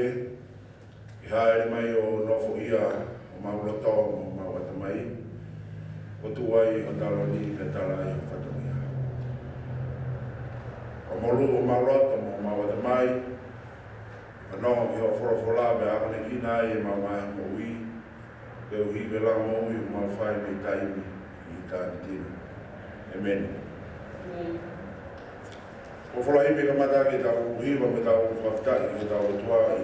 i haere mai o nofo ia o mauloto o mauata mai, o tuai o taloni le talai o whatamia. O molu o mauloto o mauata mai, anō ki ho whorowhora me akane kina e maumai mo ui, ke uhi me la mo ui o mauwhai me taimi i tāni tino. Amen. O whora hime ka mata ki tau uhiwa me tau whaftai ki tau tua i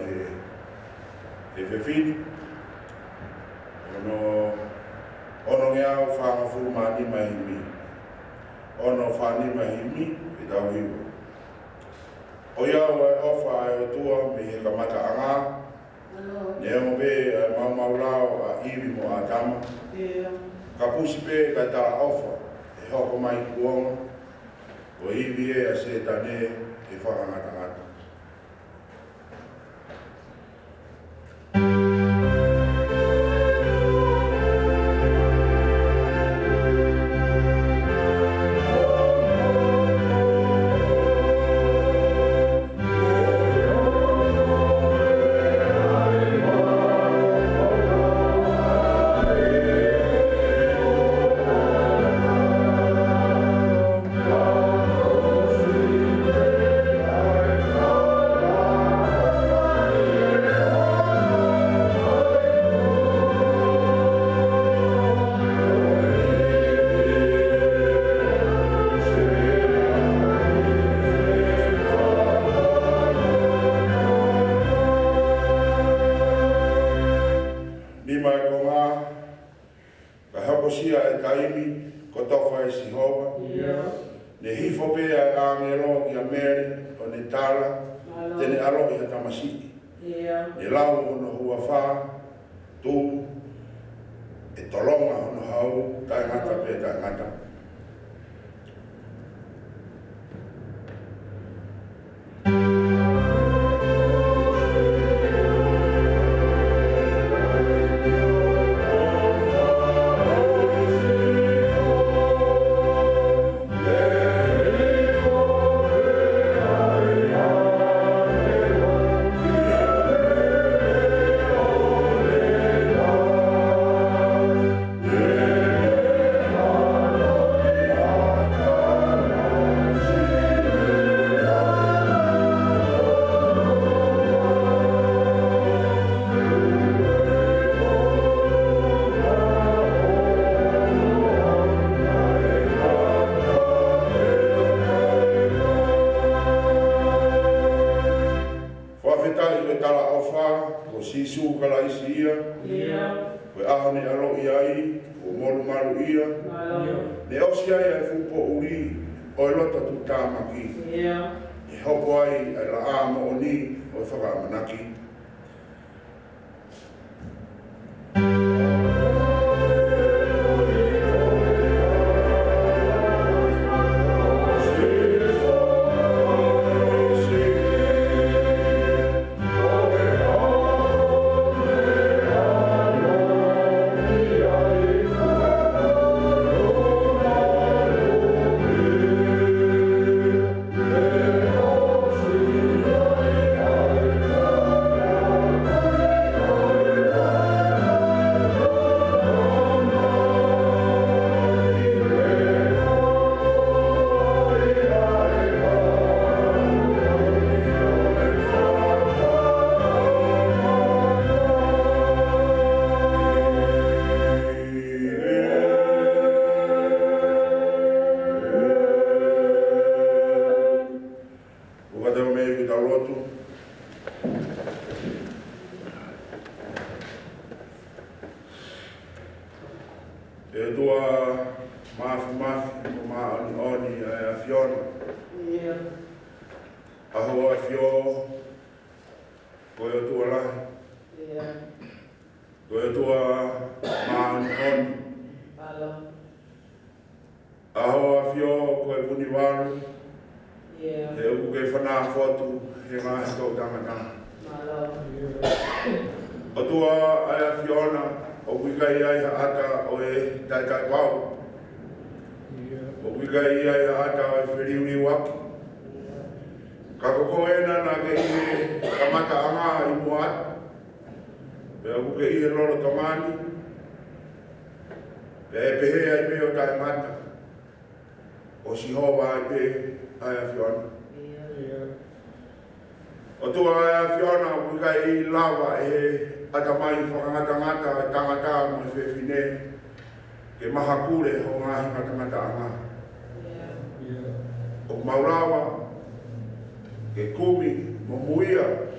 e whewhini. Ono ngeau whanga furu mani mahimi. Ono whani mahimi i tau hiwa. O iau e ofa e o tua me he ka mata anga. Ne o be maulao a iwi mo a tama. Ka pusi pe ka tala ofa e hoko mai kuonga. O iwi e a se tane e whakangata. Kako ena na ke ihe kamata anga I muat. Pea kuke ihe loro tamani. Pea e pehe ai pe o tae ngata. O si hoa ai pe ai a whiona. O tua ai a whiona kuka I lawa e atamai whakangata ngata e tangata mo e whewhine. Ke maha kure ho ngahi ngata anga. O maurawa. Ke kumi mo muia.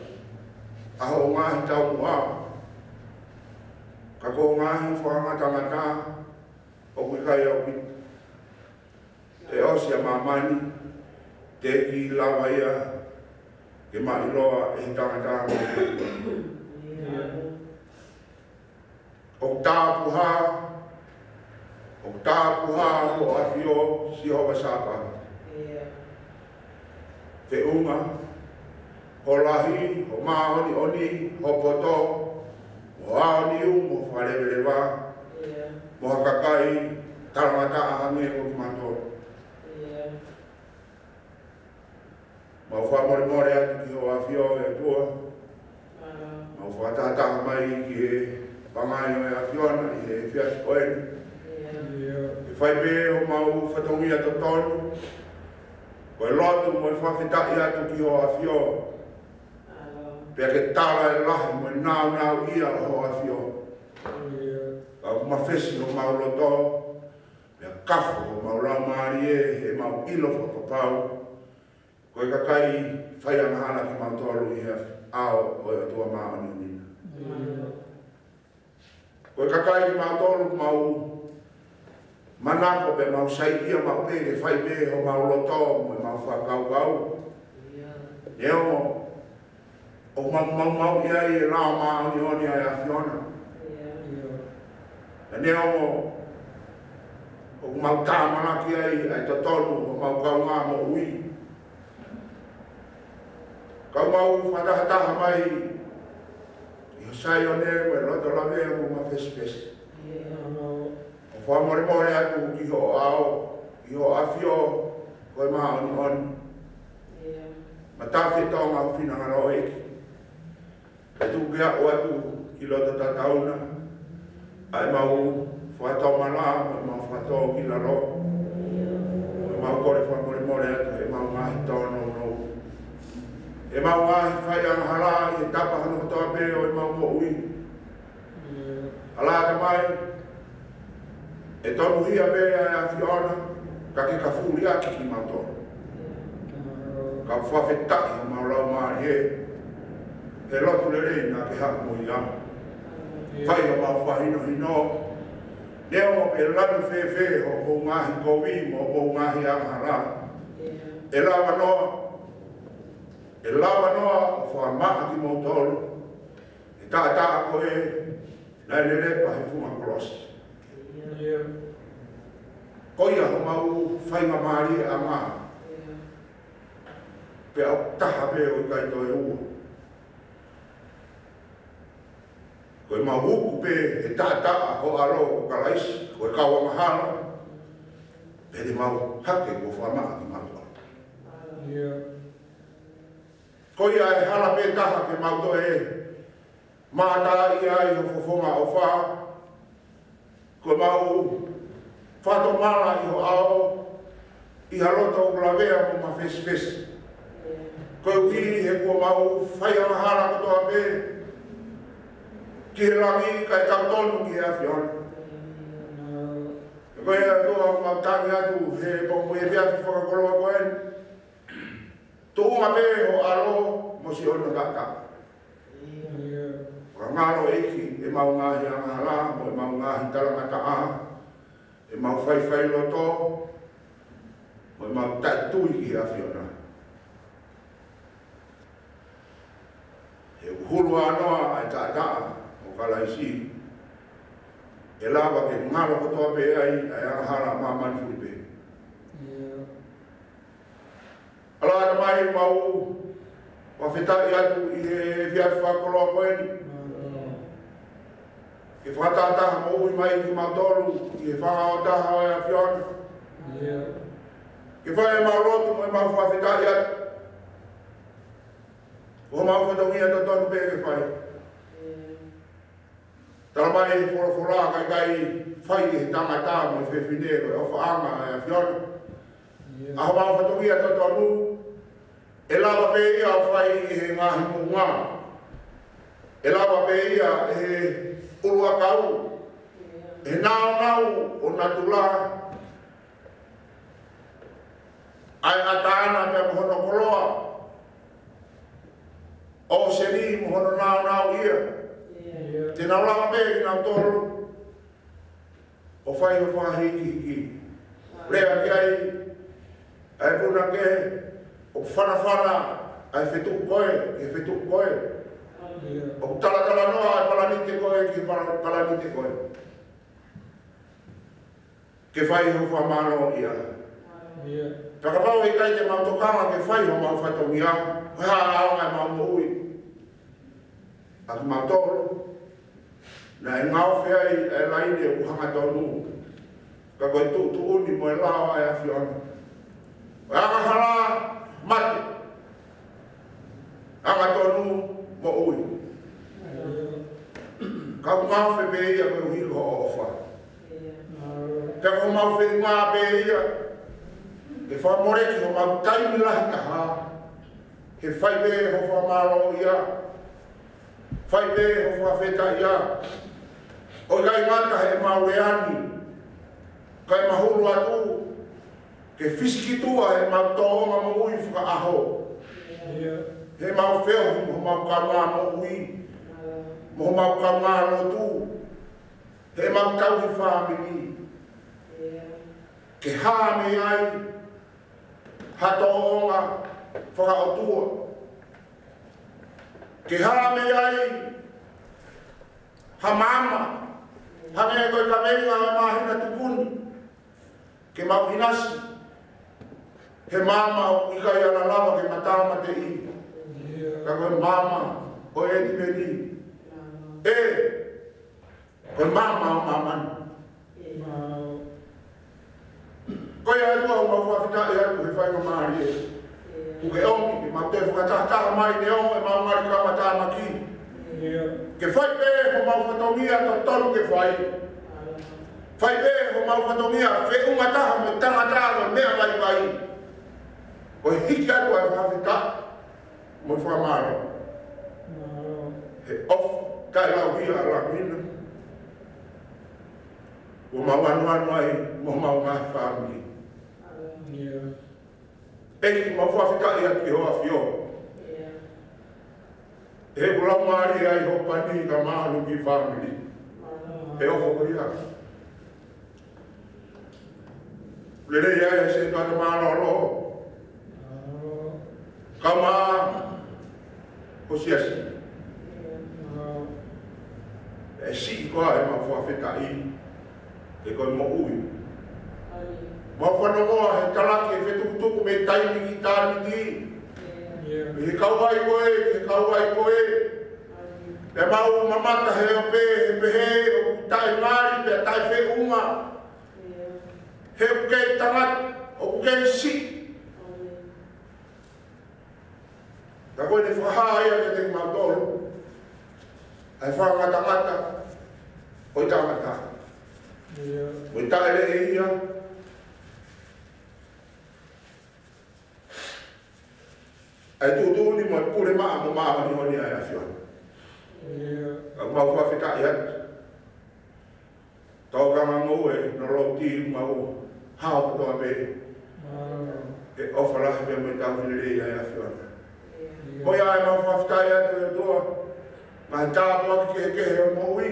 Aho ngahi tau mua. Kako ngahi whakangata o kukai au ki. Te osia mamani. Te ki lawa ia. Ke mailoa e tangata mo. O tāpuha. O tāpuha o awhio si hoa sāpa. Te unga. Ho lahi, ho maoni oni, ho poto. Mo aoni mo whalewelewa. Mo hakakai, tarangata ahange o ki mato. Mo whamore atu ki ho awhio e tua. Mo whatataha mai ki he pangai o e awhiona I he whiasi oeni. E whai pe o mau whatongi ato tonu. Ko e lotu mo e whawhitai atu ki ho awhio. Pea ke tala e lahi mo e nau ia o ho awhio. Ka mawhesi o mau loto. Pea kafu o mau lau maari e mau ilo whapapau. Ko e kakai whai angahana ki mau tolu I he ao o e atua maani nina. Ko e kakai ki mau tolu mau manako pe mau saidia mau pege whai pe o mau loto mo e mau whakau. Neo o mau iai e lao maani oni ai a whiona. Neo o mau tāmanaki ai ai tatonu o mau kaunga mo ui. Kau mau whatahataha mai I hosai o ne mo e loto lawe mo ma fes. O whamore atu ki ho ao, ki ho awhio, koe maha oni. Ma tāwhi taonga hawhina ngaro eki. E tu kia o atu ki loto tatauna. Ai mau whatau mana, mau whatau ki laro. E mau kore whamore atu, e mau ngahi taono no. E mau ngahi whai angahara, e tapa hanu hatoa peo, e mau mo ui. Alaka mai, e tonu hia pea e a whiona, ka ke ka furi aki ki mato. Ka whawhetaki o mau lau maari e. He lotu le rei nga ke haku mo I ama. Whai o mau whahino hino. Neo mo pe lanu whewhe o ngahi kowi mo o ngahi angahara. E lawa noa. E lawa noa o whamaa ki mo tolu. E taa ko e. Nai le repa he funga kolosi. Koia ho mau whainga maari a ngā. Pea o taha pe o I kaito e ua. Koe mau huku pe he taa ho aro o kalaisi. Koe kaua mahalo. Pe de mau hake ko whamaa ki matua. Koia e hala pe taha ke mau to e. Mata ia I ho fofonga o wha. Koe mau whato mala I ho ao. I harota o glavea mo ma fes. Koe ui he kua mau whai amahara kotoa pe. Ki he rangi kai tautonu ki he a whiona. Koe a toa mau tangi atu he pongu e viati whakakoloa koen. Tuunga pe ho alo mo si ono kaka. Ngaro eki e mau ngahi angahara, mo e mau ngahi talangata a, e mau whai loto, mo e mau taitui ki a whiona. He uhuru anoa ai tātaa o kalaisi, e lawa ke ngaro kotoa pe ai angahara mamani furi pe. Ala mai mau whawhetai atu I he viatu whakoloa koeni. Ke whatataha mo ui mai ki mautolu, ki he whangaotaha o e a whiona. Ke whae mau rotu mo e mau whawhetai atu. O mau whatongia to tonu peke whai. Tala mai whora kai kai whai he tangata mo i whewhinero e ofa anga e a whiona. Aho mau whatongia to tonu e lawa pe ia o whai i he ngahi munga. E lawa pe ia e he urua kau. E nao nau o natula. Ai atana pe mohono koloa. O seni mohono nao nao ia. Te nau lama pe ki nau tolu. O whai o whahi ki. Lea ki ai. Ai puna ke. O whana ai whetuku koe. Ke whetuku koe. O tala noa ai palanite koe ki palanite koe. Ke whai o whamano ia. Takapau i kai te mautokanga ke whai ho mau whatongia. Hea ao ngai mau moui. Aku mautoro. Na e ngau whea i e laine e uhanga tonu. Ka koe tu uni mo e lao ai a whiona. Anga hala mate. Anga tonu mo ui. Ka ngau whe pe ia koe uhi ho o wha. Ka ko mau whe ngā pe ia. Ke whamore ki ho mau taimi lahi taha. He whai pe ho whamaro ia. Whai pe ho whawheta ia. O gai ngata he mau reani. Kai mahuru atu. Ke fisiki tua he mau toonga mo ui whaka aho. He mau wheo mo mau kaunga mo ui. Mo mau kaunga no tu. He mau tauhi whamini. Ke hame ai. Hato onga whakaotua. Ke hame ai. Ha mama. Hange koe ka menga e mahina tukuni. Ke mau hinasi. He mama o ikai ala lawa ke matama te i. Ka koe mama o e di meni. E. Koe mama o mamani. Koe atua o mau whawhita e atu he whai o maari e. Uke ongi ke mau te whakatahtaha mai ne ongo e mau ngari ka matama ki. Ke whai pe ho mau whatongia to tolu ke whai. Whai pe ho mau whatongia whe ungataha me tangataha mea vai vai. O hiki atua e whawhita mo i whamaro. He off kai lau hia ala mina. O mau anu ai mo mau ngā whamiri. Eki mau whawhita i atu i hoa whio. He kula maari ai ho pani ka mahalu ki whamiri. He ofo kuri haka. Lere ia e se tata maaroro. Kama o siasi. E si koa e mau whawhita i. E koe mo ui. Mau whanomoa he talaki e whetukutuku me taimi ki tāni ti. He kauai koe, he kauai koe. E mau mamata he ope, he pehe, o tai ngāri, pe tai whe unga. He ukei tangat, o ukei si. Ka koe ne whahāia ke te mautoro. Ai whangatangata, o i tangata. O i taere e ia. Ai tuutuni mo e pure maa mo maa ni honi ai a whiona. Au mau whawhita i atu. Tau kama ngau e no roti mau hao katoa pe. E ofa lahi me mo i tau hili ai a whiona. Moi ai mau whawhita i atu e toa. Mai tāpua ki kehe o mo ui.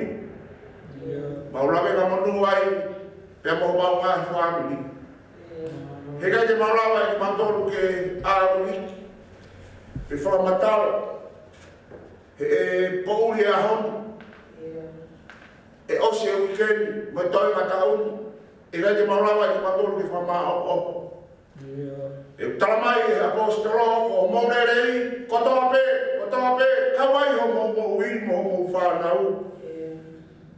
Mau lawe ka monu ai. Pe mo mau ngahi whamini. He kai te mau lawa e mau tolu ke āru hiki. Pe whamatalo. He e pouri a honu. E ose e wikeni. Mai toi matauni. E kai te maulawa i matolu ke whamaa opo. E talamai e apostolo o mone rei. Kotoa pe. Kawai ho mo ui mo whanau.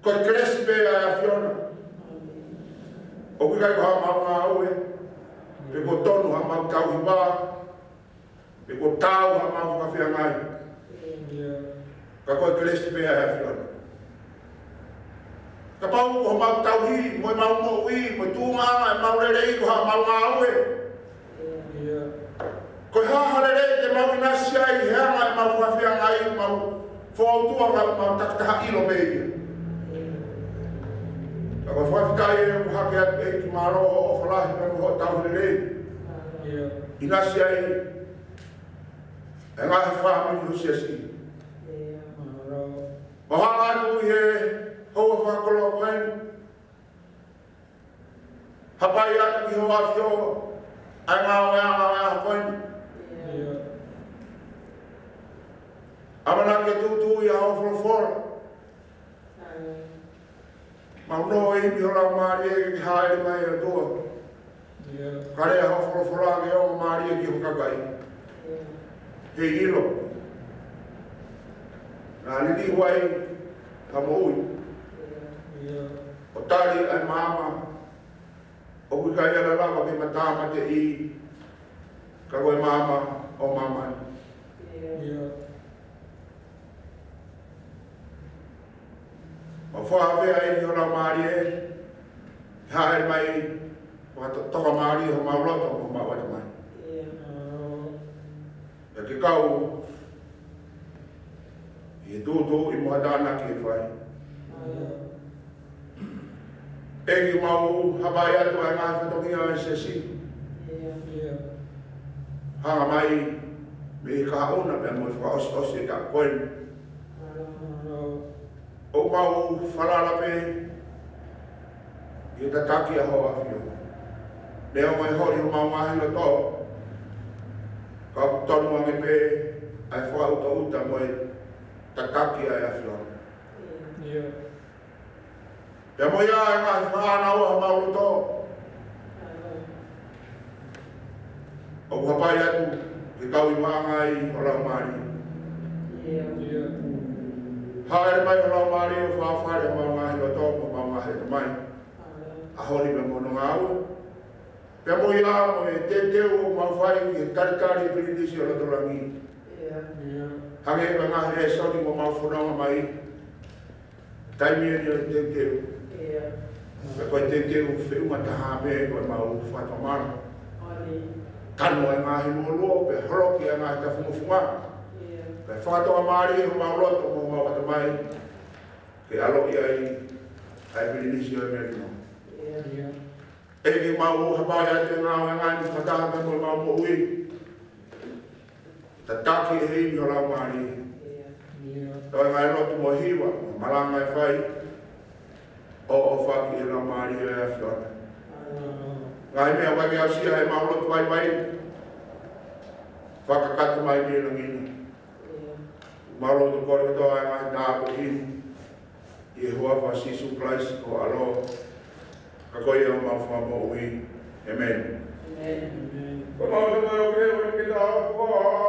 Koe kresi pe a whiona. O kui kai ko ha mau ngā ue. Pe ko tonu ha mau tau hi wā. Pe ko tau ha mau whakawhia ngai. Ka koe kelesi pea hea whiona. Ka pau ko mau tauhi, mo mau mo ui, mo tūnganga, mau rerei ko ha mau ngāue. Ko ha rerei te mau inasi ai, heanga, mau whawhianga ai, mau whautua, mau taktaha ilo mei. Ka koe whawhikai e ko hake atu e ki maro o whalahi me mo tau rerei. Inasi ai, e ngahi whaamini ho siasi. O hanga atu i he hoa whakolo koen. Hapai atu i hoa whio, ai ngā koen. Amana ke tutu i hao wholofora. Mauno e mi hora maari e ki haere mai a toa. Kare hao wholofora ke o maari e ki hokakai. He ilo. Nā lili wai ka moui. O tari ai mama. O kui kai ala lava ke matama te I. Ka koe mama o mamani. O whaawea e ni ora maari e. Haere mai. Toka maari ho mauroto ho mawata mai. E ke kau. I tūtū I mohadana ki e whai. E ki mau hapai atu ai ngāi whatongia e se si. Hanga mai me I ka hauna me mo I whaosi e ka koen. O mau whalala pe I tataki a hoa whio. Leo mai hori ho mau mahilo tō. Ka tonu ange pe ai whauta uta mo e tataki ai a whio. Pea mo ia e ngāi whaana ua mauro tō. O hapai atu ke kau I maanga I o lau maari. Haere mai o lau maari o whaawhare o mau ngāhi lo tō mo mau ngāhi lo mai. A hori me mono ngāu. Pea mo ia mo e te teo o mau whai e taritari e pirinisi o roto rangi. Hange e ngāhi e sauri mo mau whanonga mai. Taimi e ni o te teo. Pea koe te teo whiunga taha me koe mau whatomara. Tano e ngāhi mo loa, pe horoki e ngāhi ta whunga. Pe whakatoa maari e mau roto mo mau wata mai. Ke alo I ai pirinisi o e merino. E ki mau hapai a te ngāo e ngāi ni whataha me koe mau mo ui. Ta taki e hei mi o lau maari. Toi ngai roto mo hiwa, malanga e whai. O whaki e lau maari e a whiona. Ngai mea wake au sia e mau roto vai vai. Whakakata mai ni e langina. Mau roto kore katoa e ngai tāko inu. I e hoa whasisu Christ o alo. Ka koe e o mau whamo ui. Amen. Ko mau te mai o keo e ki tā whā.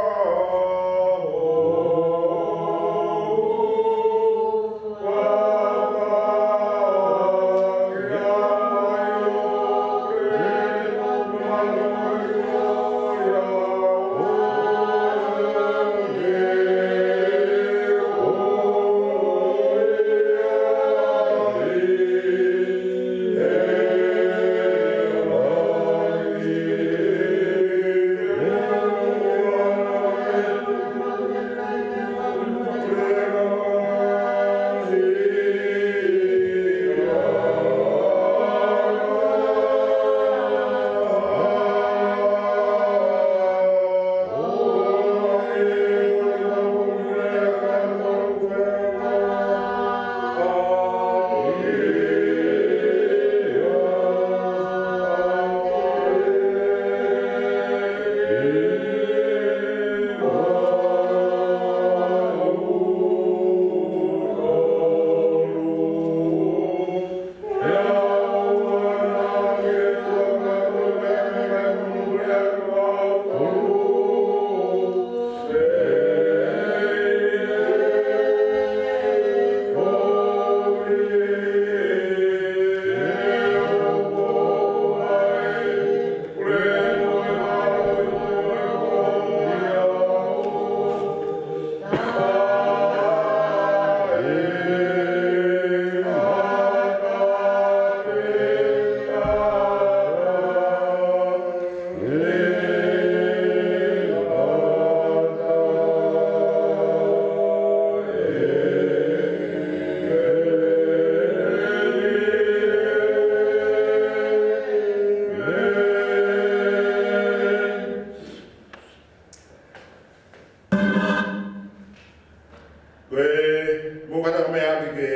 aki ke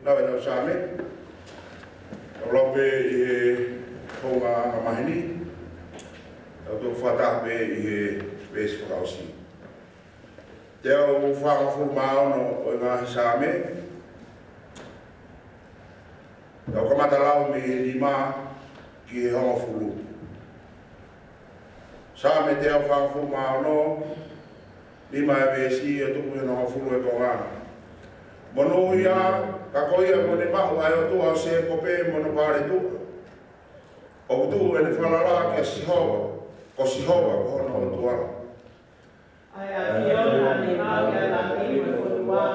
lawa tau same. Lope i honga mahini. Tau tu whata pe i wes whakausi. Te au whangafuru maono o ngā same. Tau kamata lau me lima ki honga furu. Same te au whangafuru maono. Lima e wesi e tuku e honga furu e konga. Mono ia, kakoia mo ne mahu ai o tua se kope mono pare tuka. O tu e ne whanara ke sihowa, ko sihowa ko hono o tua. Ai a fiona ni mau e la kima konua,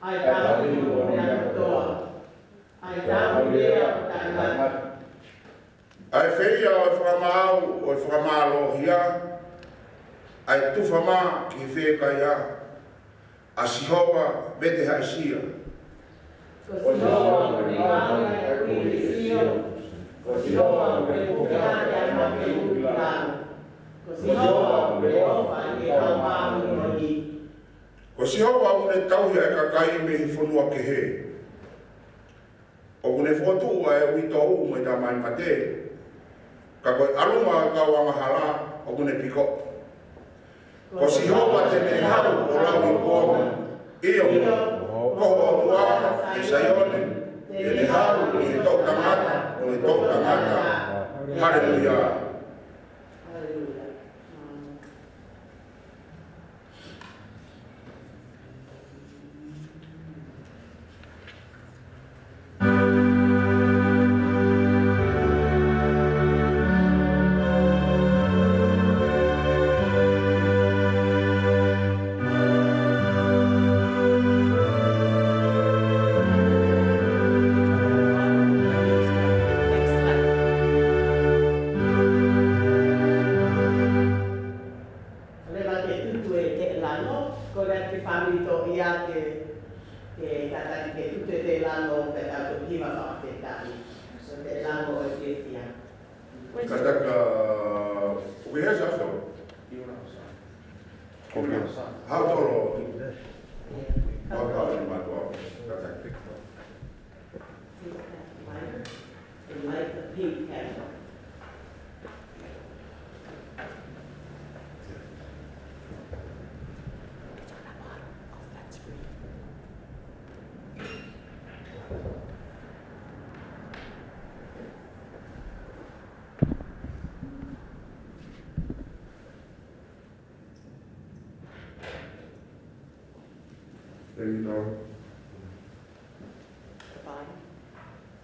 ai tau i mo me a toa. Ai tau lea o tangat. Ai whia o e whamau o e whamalo hia, ai tufama ki wheka ia, a sihowa bete haisia. Ko sihowa mo ne mau e a kui sio, ko sihowa mo ne kukiane a make ukilano. Ko sihowa mo ne ofa i a mamu no ni. Ko sihowa mo ne tauhia e kakai me hi whanua ke he. O kune whotu e wito u mo i ta mai mate, ka koe aluma ka wangahala o kune piko. Ko sihowa te me hau o lau i kuonga, iyo, ko o tua e sayone, e ne hau i tau tangata, o i tau tangata, hallelujah. There you go. Fine.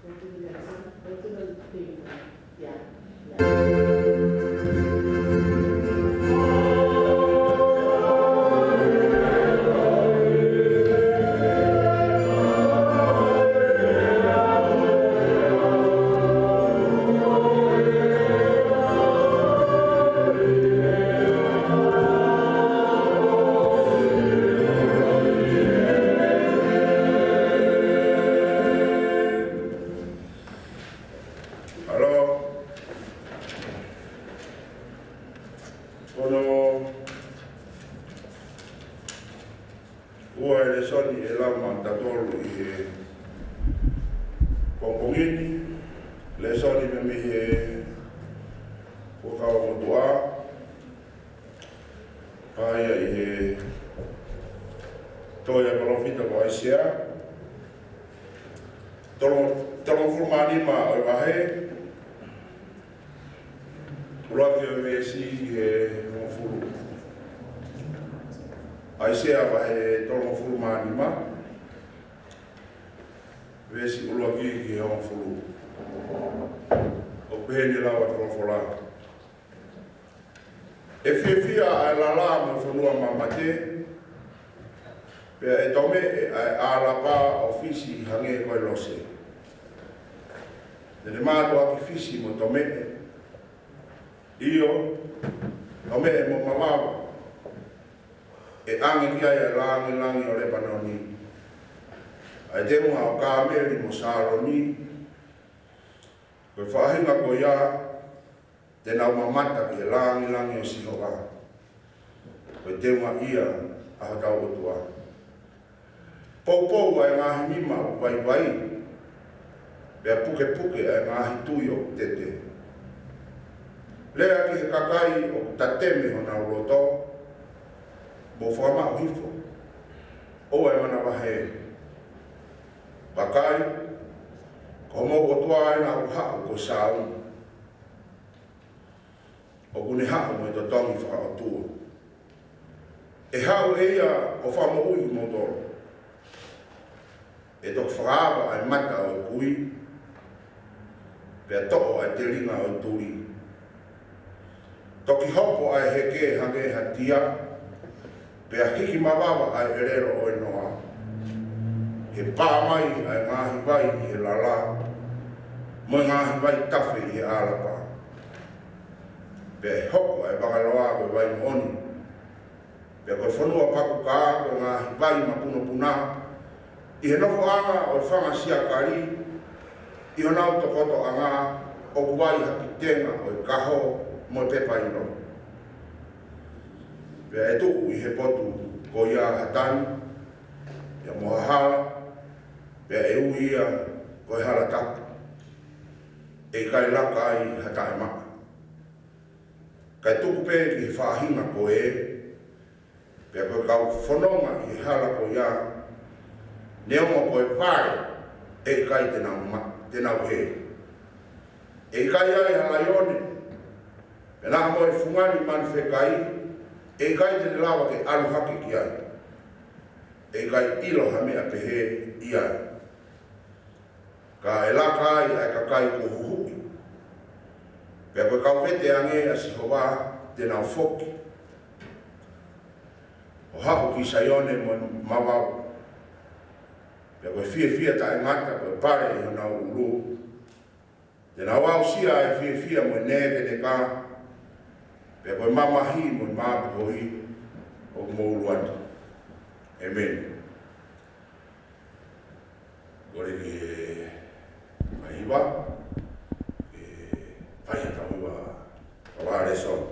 Go to the next one. Go to the thing. Yeah. Pou ai ngahi mima o vai. Pea puke ai ngahi tuio tete. Lea ki he kakai o tateme o na uroto. Mo whama o hifo. O ai mana wahe. Kakai. Ko mo o tua ai na uha o ko sau. O kune hako mo i to tongi whakaotua. E hao eia o whama ui mo toro. E tok whakaaba ai mata o kui. Pea toko ai te ringa o turi. Toki hopo ai heke hange hatia. Pea hiki mawawa ai erero o inoa. He pāmai ai ngahi vai i he lala. Mo ngahi vai tawhi i he alapa. Pea hoko ai wakaloa koe vai moni. Pea koe whanua paku ka koe ngahi vai mapuna puna. I he nofo anga o whanga siakari. I honau tokoto anga o kuwai haki tenga o i kaho mo pepa ino. Pea e tuku i he potu ko ia hatani. Ia mohahala. Pea e ui ia ko e hala tapu. E kai laka ai hatae maka. Kai tuku pe ki he whahinga ko e. Pea koe kau whanonga i hala ko ia. Neonga ko e pare e kai tenau he. E kai ai halaione. Pena mo e fungani mani whekai. E kai tene lawa ke alu hake ki ai. E kai ilo hamea pehe i ai. Ka e laka ai ai kakai ko huhuki. Pea koe kau vete ange a si hoa tenau foki. O haku ki saione mo mawau. Pea koe fia ta e ngata koe pare i honau ulu. Tena wau sia e fia mo neve de ka. Pea koe mamahi mo mapu hoi o mouluatu. Amen. Kore ki mahiwa. Whaiata hua aware so.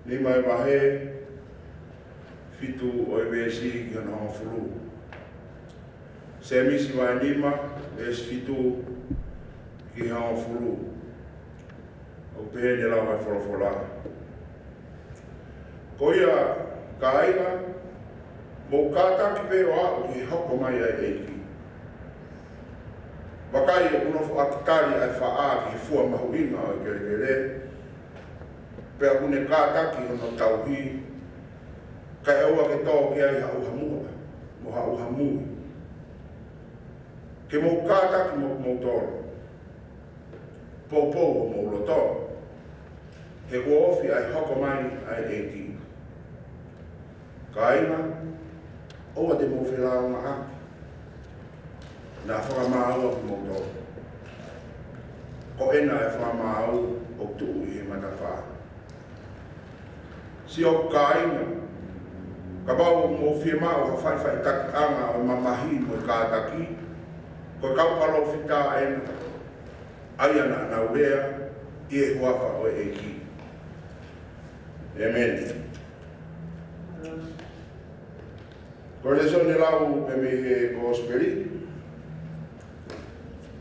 Ni mai mahe fitu o ebesi ki ana hafuru. Se misi mai nima es fitu ki hafuru. O pehe ni la mai folofola. Koia kaina mo kata ki pe wa ki hoko mai ai eiki. Makai e kuno whaakitari ai whaa ki fua mahuinga o kere pea kune kātaki hono tauhi ka e ua ke tō ki ai hau hamua mo hau hamui ke mo kātaki mo tōro Popo mo loto he ko ofi ai hoko mai ai eki kaina o de mo fela ma na fa ma o mo to ko ena e fa ma o tu i mata fa si o kaina ka ba mo fi ma o fa tak anga o mamahi mo ka taki ko ka palo fita en Ayana na urea e huafa o eki. Amen. Por eso ni lau pe me he prosperi.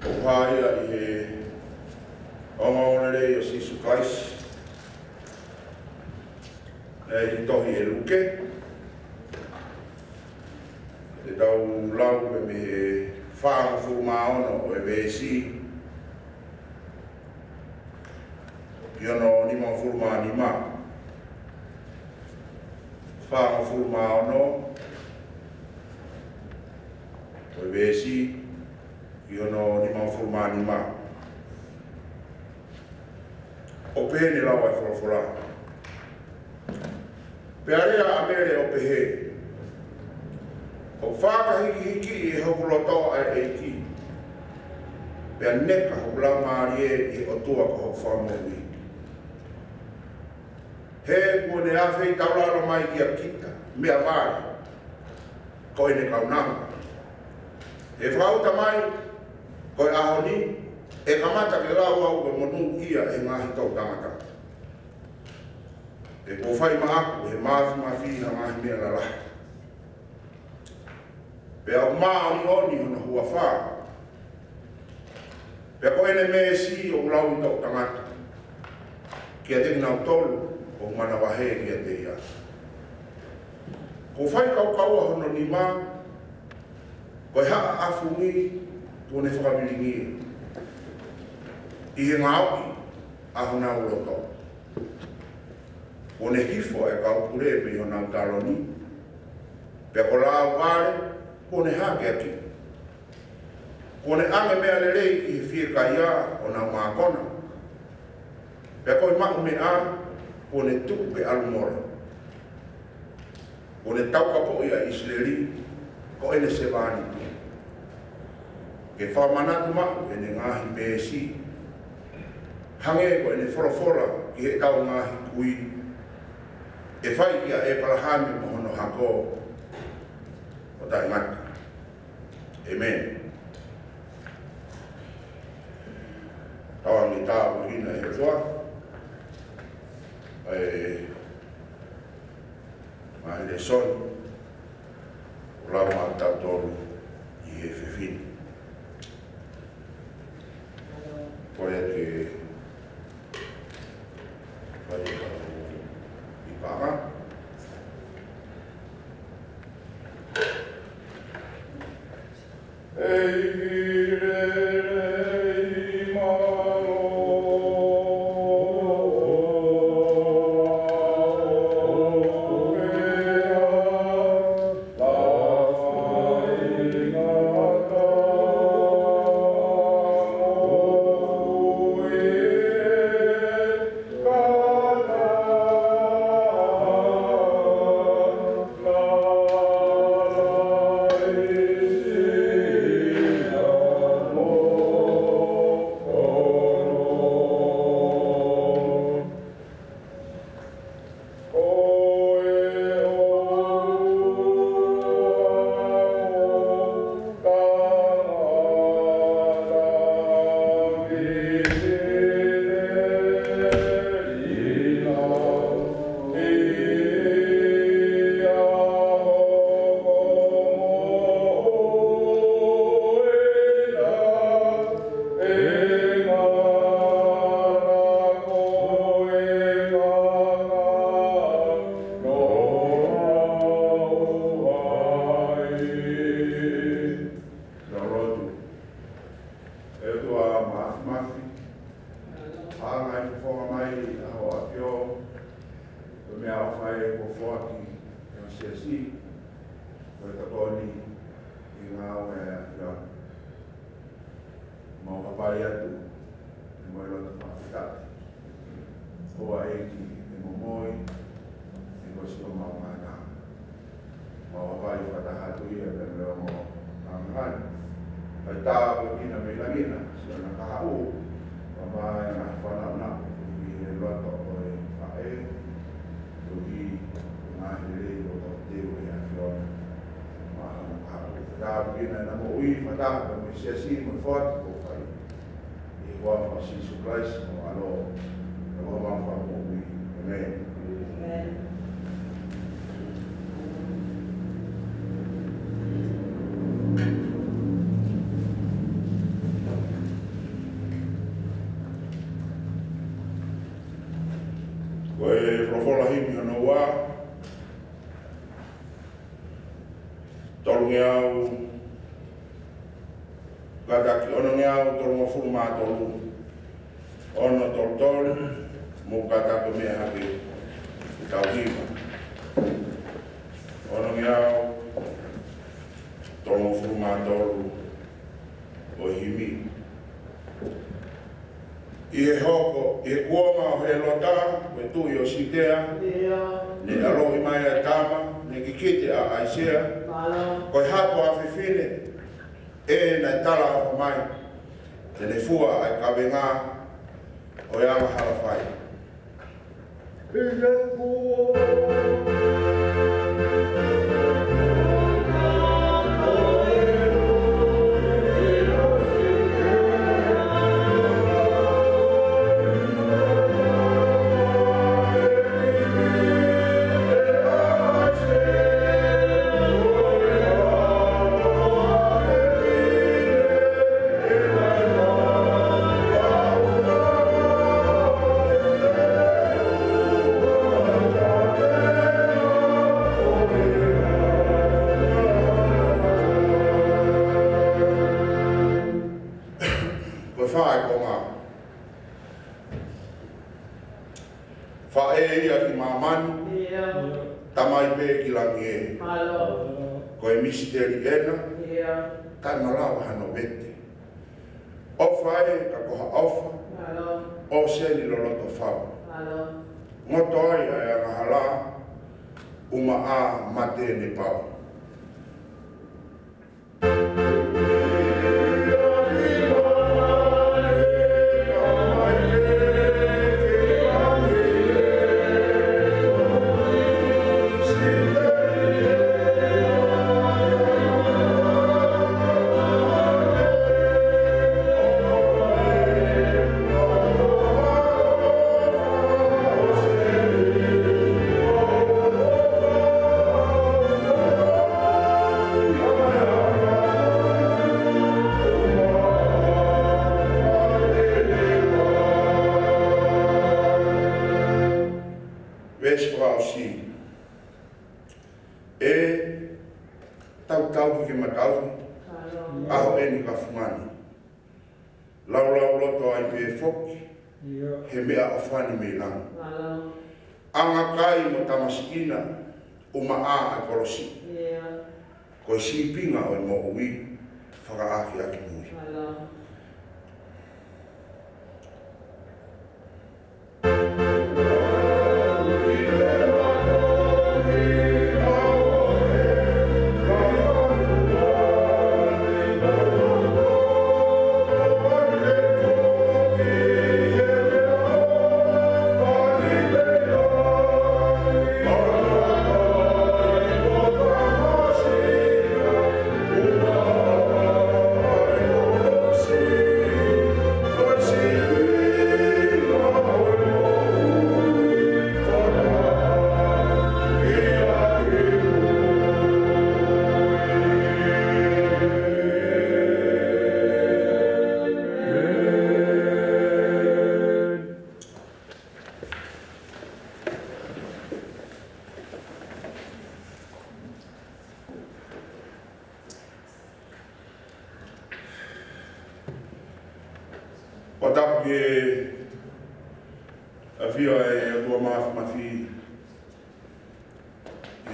O haia i he ongaonere o Sisu Christ. E tohi e luke. E tau lau pe me he whaanga fumaono o e besi. Yono ni ma furma ni ma fa furma no o besi yono ni ma furma ni ma o pe ni la wa fora pe ale a mere o pe he o fa ka hiki e ho loto ai eki pe neka ho la marie e o tua ko fa mo wi he mo ne afe taula mai ki a kita me a vai ko ine kaunanga e frauta mai ko ahoni e kamata ke lau au ko monu ia e ngahi tau tangata e ko fai maaku he mafi ha ngahi mea la lahi pe au maa oni hona hua wha pe ko ine me si o lau tau tangata ki a teki nau tolu o mana wahe ki a te ia. Ko whai kau hono ni mā, ko e haa afungi tōne whakamiringi. I he ngāoki a hona uroto. Ko ne hifo e kau pure me hona utaroni. Pe ko la wāre, ko ne hake aki. Ko ne ange mea lerei i he fie ka ia o nau mākona. Pe ko i mau me a, ko ne tuku pe alumora. Ko ne tau kapo ia Israeli, ko ene se vani. Ke whamanatu mau e ne ngahi pēsi. Hange ko ene forofora ki he tau ngahi kui. E whai ia e palahami mohono hako o tai ngata. Amen. Tawangi tāu hina e toa. Mai le son o lau ma tau tolu i he whiwhini. Korea ke whai i pāma. Oh e ko foki e sesi ko ta koni i ngā o e mau papai atu e mo lo ta whakitati ko a eiki e momoi e ko si o mau ngana mau papai whatahatu ia pe leo mo ngangani ai tā ko kina me langina si o na kahau papai ngā whanau i e loto o e whae i ngā here o tō teo e a whiona maana kahau. Tā pina na mo ui mataha mo i siasi mo whati ko whai i hoa mo Sisu Christ mo alo e hoa mawha mo ui. Amen. Amen. Koe profola himi ana wā, tolu ngeau, kataki ono ngeau tolu ngofuru mā tolu, ono tolu tolu, mo kataki mea hake i tau hima. Ono ngeau, tolu ngofuru mā tolu, o himi. I e hoko, i e kuonga o he lota, koe tui o sitea, ne alo i mai a tama, ne kikite a aisea, koe hako a whiwhine, e na tala a mai, te ne fua a kawenga, o e ama harawhai. I e kuonga, koe misteri ena, tai malawa hano vete. Ofa e ka koha ofa, o se ni loloto whau. Ngoto ai ai a ngahala, uma a mate ne pau. He mea o whani me lang. Anga kai mo tamasikina uma a kolosi. Ko si pinga o mo ui whakaaki aki mui.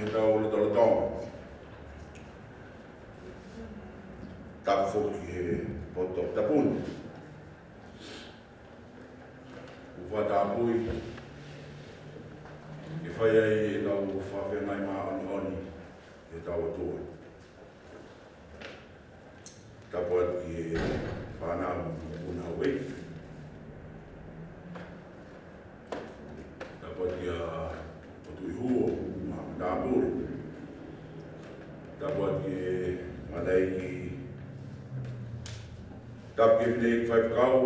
i tau lotolotonga. Tapu foki he poto tapuni. Ufa tapui. I whai ai e tau whawhengai maa oni e tau atua. Tapu ati e whanau una wei. Tapu ati a potu i huo maa tāpuri. Tapu ati e madai ki tapu ki whine i whaipakau.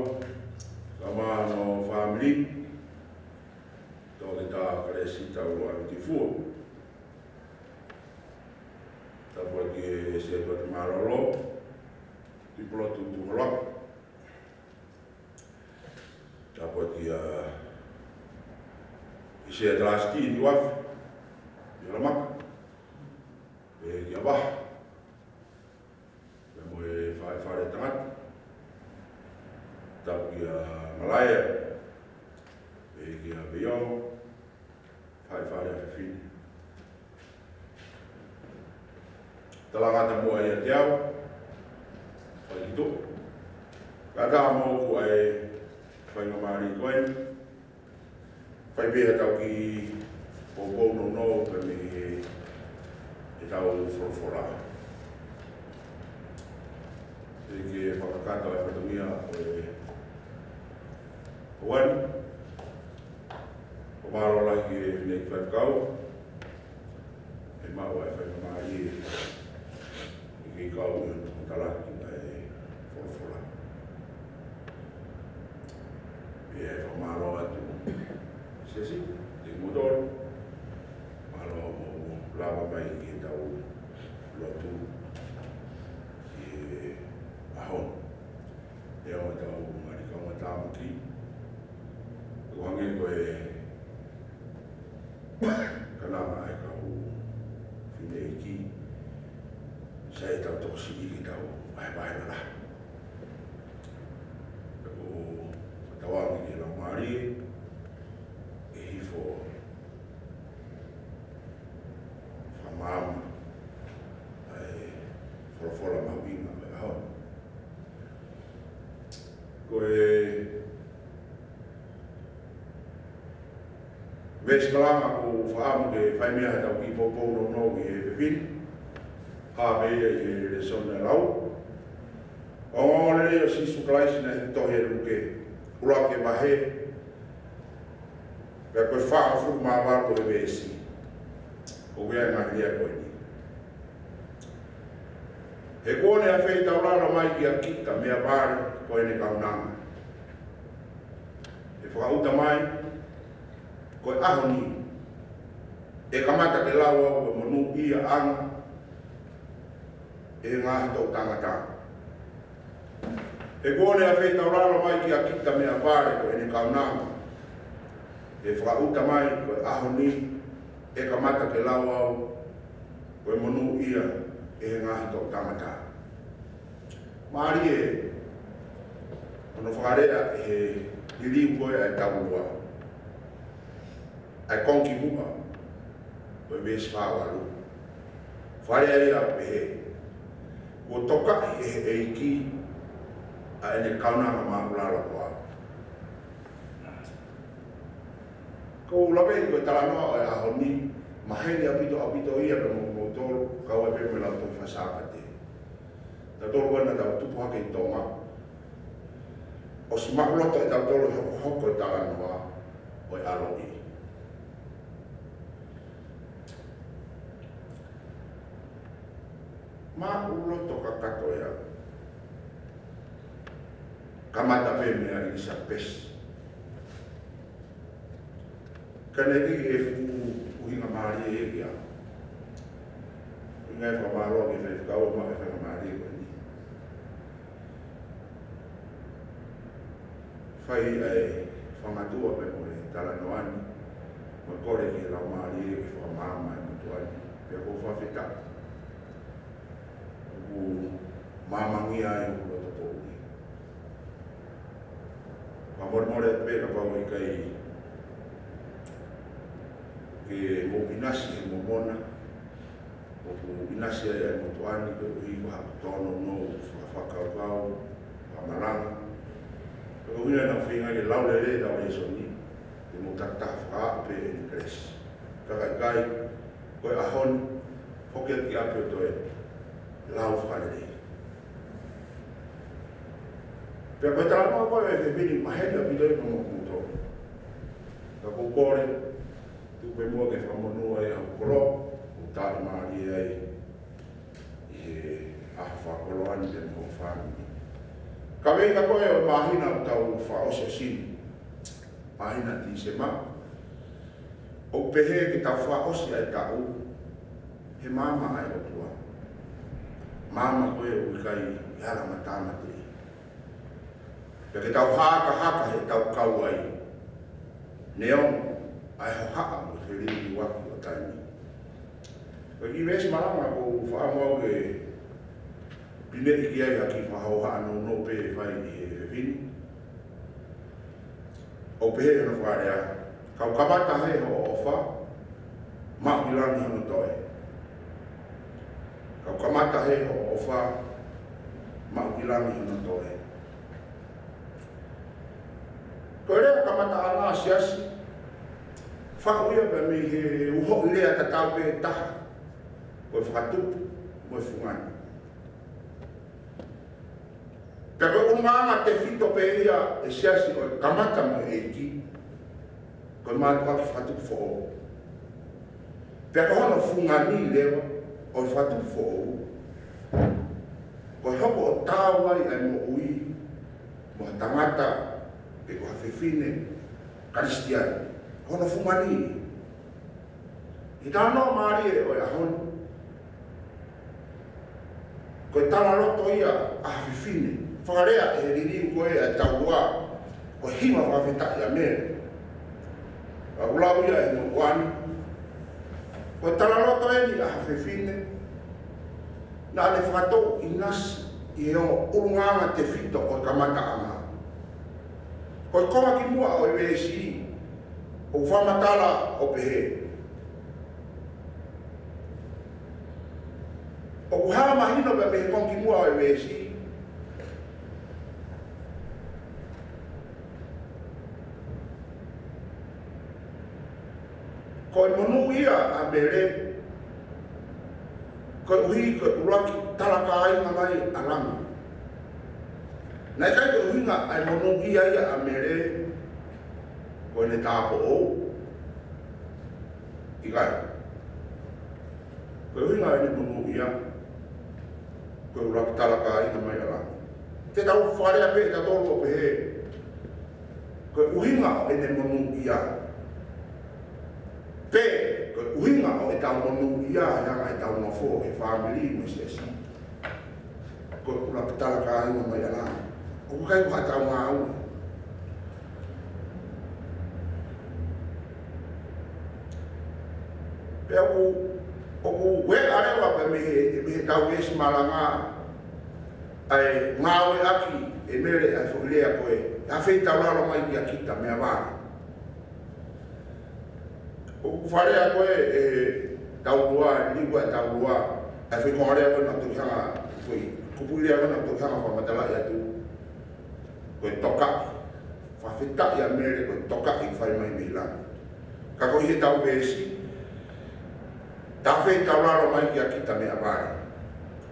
Ka maa no family. Tōke tā kare sita ua i fua. Tapu ati e se atu ati marolo. Ti polotu tu halak. Tapu ati i se ati lasti i wafi. I alamak. E ki abah. E mo e whare tangata. Tapu ki Malaya. E ki Beyond. Whare a whiwhini. Talangata mua i a te au. Whai ki tō. Kata mō ku ai whainga maari koe. Whai pēha tau ki pōpō no pe me e tau whorofora. E ke whakakato e whatumia o wani. O maro lai ki e nei whaikau. E mau e whainga maari e ki kau e talaki e whorofora. E whamaro atu sesi, te modoro. Maro mo lava mai ki tau lotu ki ahon. E o tau marika o tāmuki. Kuhange koe kanama e kau whine iki. Sa e tau tosi i ki tau vai nara. O tawangi ki lau maari e hifo whamama e whorofora mawinga me ahon. Koe Wes kalanga ko whaamu ke whaimea he tau ki pōpō no ki he whiwhini. Hāpea i he le sona lau. O ngōre o sisu kalaisina he tohe ruke. Ura ke mahe. Pea koe whaafuru mā wāko e wēsi. O wea ngāhiria koe ni. He kōne a whei taurara mai ki a kita mea pāre koe ne kaunanga. He whakauta mai. Koe ahoni, e kamata ke lawa o monu ia anga, e ngahi tau tangata. E kone a whei tauraro mai ki a kita mea pare ko ene kaunanga. E whakauta mai koe ahoni, e kamata ke lawa o koe monu ia, e ngahi tau tangata. Maari e, ono whakarea e iriu koe e taurua. Ai konki mua, koe mesi whāwaru. Whare ai a pehe. Ko toka e iki a ene kaunanga mākulala koa. Ko ulawe i koe talanoa e ahoni, maheni apito ia pe mo tolu, kau e pepe lau toi whasākate. Ta tolu wana tau tupu hake i tonga. O si makuloto e tau tolu hoko e talanoa o e alo i. Ma ulo to kakato ya. Kamata pe mea i sa pes. Kaneki e fu uhinga maari e kia. Inga e whamaro ki whai whakau ma e whai maari e ni. Whai e whangatua pe mo e talanoani. Ma kore ki lau maari e ki whamama e mutuani. Pea ko whawhita. Mamangia e ulo to pouri. Ma mormore pe ka pau i kai ke mo inasi e mo mona inasi ya motuani ko i wa tono no whakakau amaranga ko ina na finga le laulele da o soni te mo tata fa pe en cres kai ko ahon foket ki ape to e lau fale pe ko tra no ko e vini mahela bidoi mo to ka ko kore tu pe mo ke famo no e ko ta mari ai a fa koloni de mo family ka venga ko e mahina tau fa o se sin mahina ti se ma o pehe ki ta fa o se ai ta u he mama ai o tua mama ko e kai yara matama te pe ke tau haka he tau kau ai neon ai ho haka mo te ringi waki o taimi Bagi mes malama ko faamo ke pineti ki ai aki fahoha no pe fai e vini o pe no farea ka kamata he ho ofa ma milani no toe ka kamata he ho ofa ma milani no toe ko re kamata ana siasi fa uia pe mi he uho le ata tau pe ta ko fatu mo fungan pero umanga te fito pe ia e siasi o kamata mo eiki ko ma to fatu fo pero no fungani lewa o fatu fo ko hoko tawa i mo ui mo tangata pe ko fefine kristian hono fungani itano mari o ya hon ko tala loto ia a fifine whakarea e riri koe a taua ko hima whawhita ia mere a ulau ia e mokuani ko tala loto e ni a fifine na le whakatou i nasi i o urunganga te fito o kamata ama ko koma ki mua o e wesi o whamatala o pehe o kuhara mahino pe me kongi mua o wesi ko monu ia a bere ko ui ko uraki talaka ai ngai alama na kai ko hinga ai monu ia a mere ko ne tapo o ikai ko hinga ai monu ia ko ura talaka ai na mai ala te tau whare a pe ta tolu o pehe ko uhinga e ne monu ia pe ko uhinga o e tau monu ia yanga e tau nofo e family mo sesi ko ura talaka ai na mai ala o kai ko tau ngau pe o we arewa pe me tau esi malanga ai ngawe aki e mere ai folea koe a feita lalo mai ki akita me ava o farea koe e tau lua lingua tau lua a fe kore ko na tu hanga foi kupulia ko na tu hanga ko matala ya tu ko toka fa feita ya mere ko toka i fai mai mila ka ko i tau esi ta fe tauraro mai ki akita me avai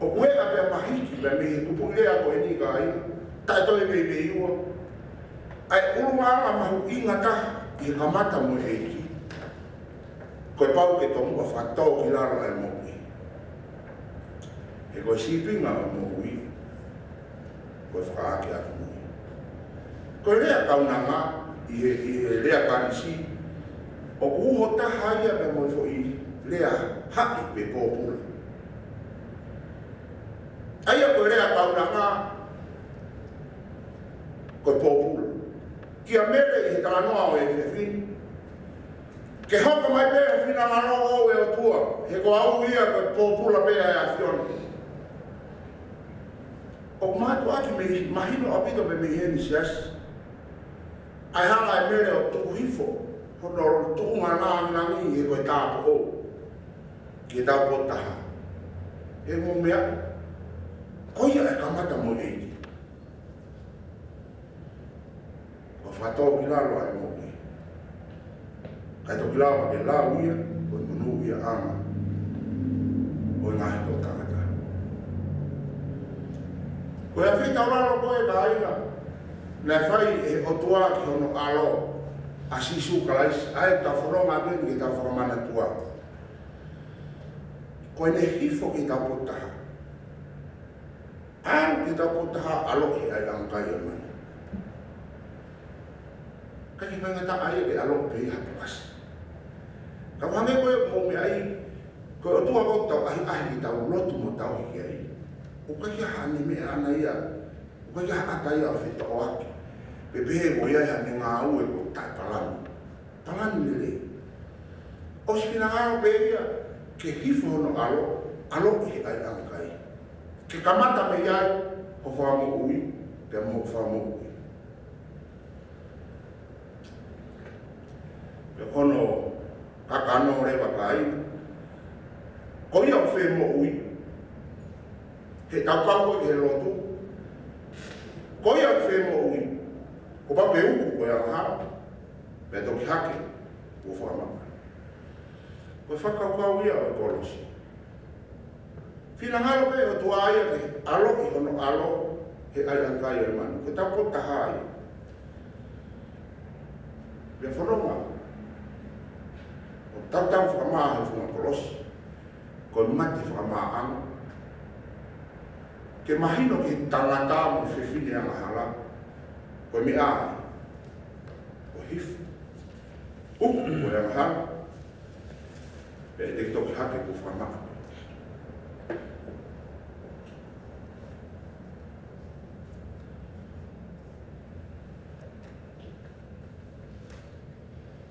o kue a pe mahiki me me kupulea ko ni kai ta to e me iwa ai uruma a mahu inga ta i kamata mo eiki ko pau ke tomu a fato ki laro ai mo e ko sipinga mo ui ko fa ki a mo ko lea kaunanga i lea kanisi o kuho ta haia me mo fo i lea hapi pe popula. Aia ko lea kaunanga ko popula. Kia mere i tānoa o e whewhini. Ke hoko mai pēr whina ngaro o e o tua. He ko au ia ko popula pēr e a whioni. O mātu aki me mahino apito pe me heni sias. Ai hanga e mere o tuku hifo. Hono tuku ngana nangi e koe tāpo o. Ki e tau potaha. e mo mea koia e kamata mo e o fato kilalo ai mo e kai to kilalo ke la uia o no uia ama o ngai to tangata ko ia fita ora ko e kaina na fai e o tua ki ono alo asisu kalais ai ta foroma ben ki ta foroma na tua ko ne hifo ki ta pota an ki ta pota alo ki ai ang kaya man kaki nga ta ai ke alo pe ha pas ka wange ko mo me ai ko tua ko ta ai ki ta lotu mo ta ki ai o ka ya ni me ana ia o ka ya ata ia fe to aki bebe mo ia ya nga u e ko ta talan le o sina nga be ia ke hifo no alo ki ai ang kai ke kamata me ia o fa mo ui te mo fa mo ui pe kono kakano re bakai ko ia fe mo ui he takau ke lotu ko ia fe mo ui ko ba peu ko ia ha pe to ki hake o fa ma ko fa ka ia o kolosi fina ngalo pe o tua ia ke alo ki ono alo he ai ang kai man ko ta ko ta hai pe foroma o tau fa ma ha fu kolosi ko mati fa ma ang ke mahino ki tangata mo fefine ang hala ko mi a o hif ko yang ha pe de to ha ke ku fama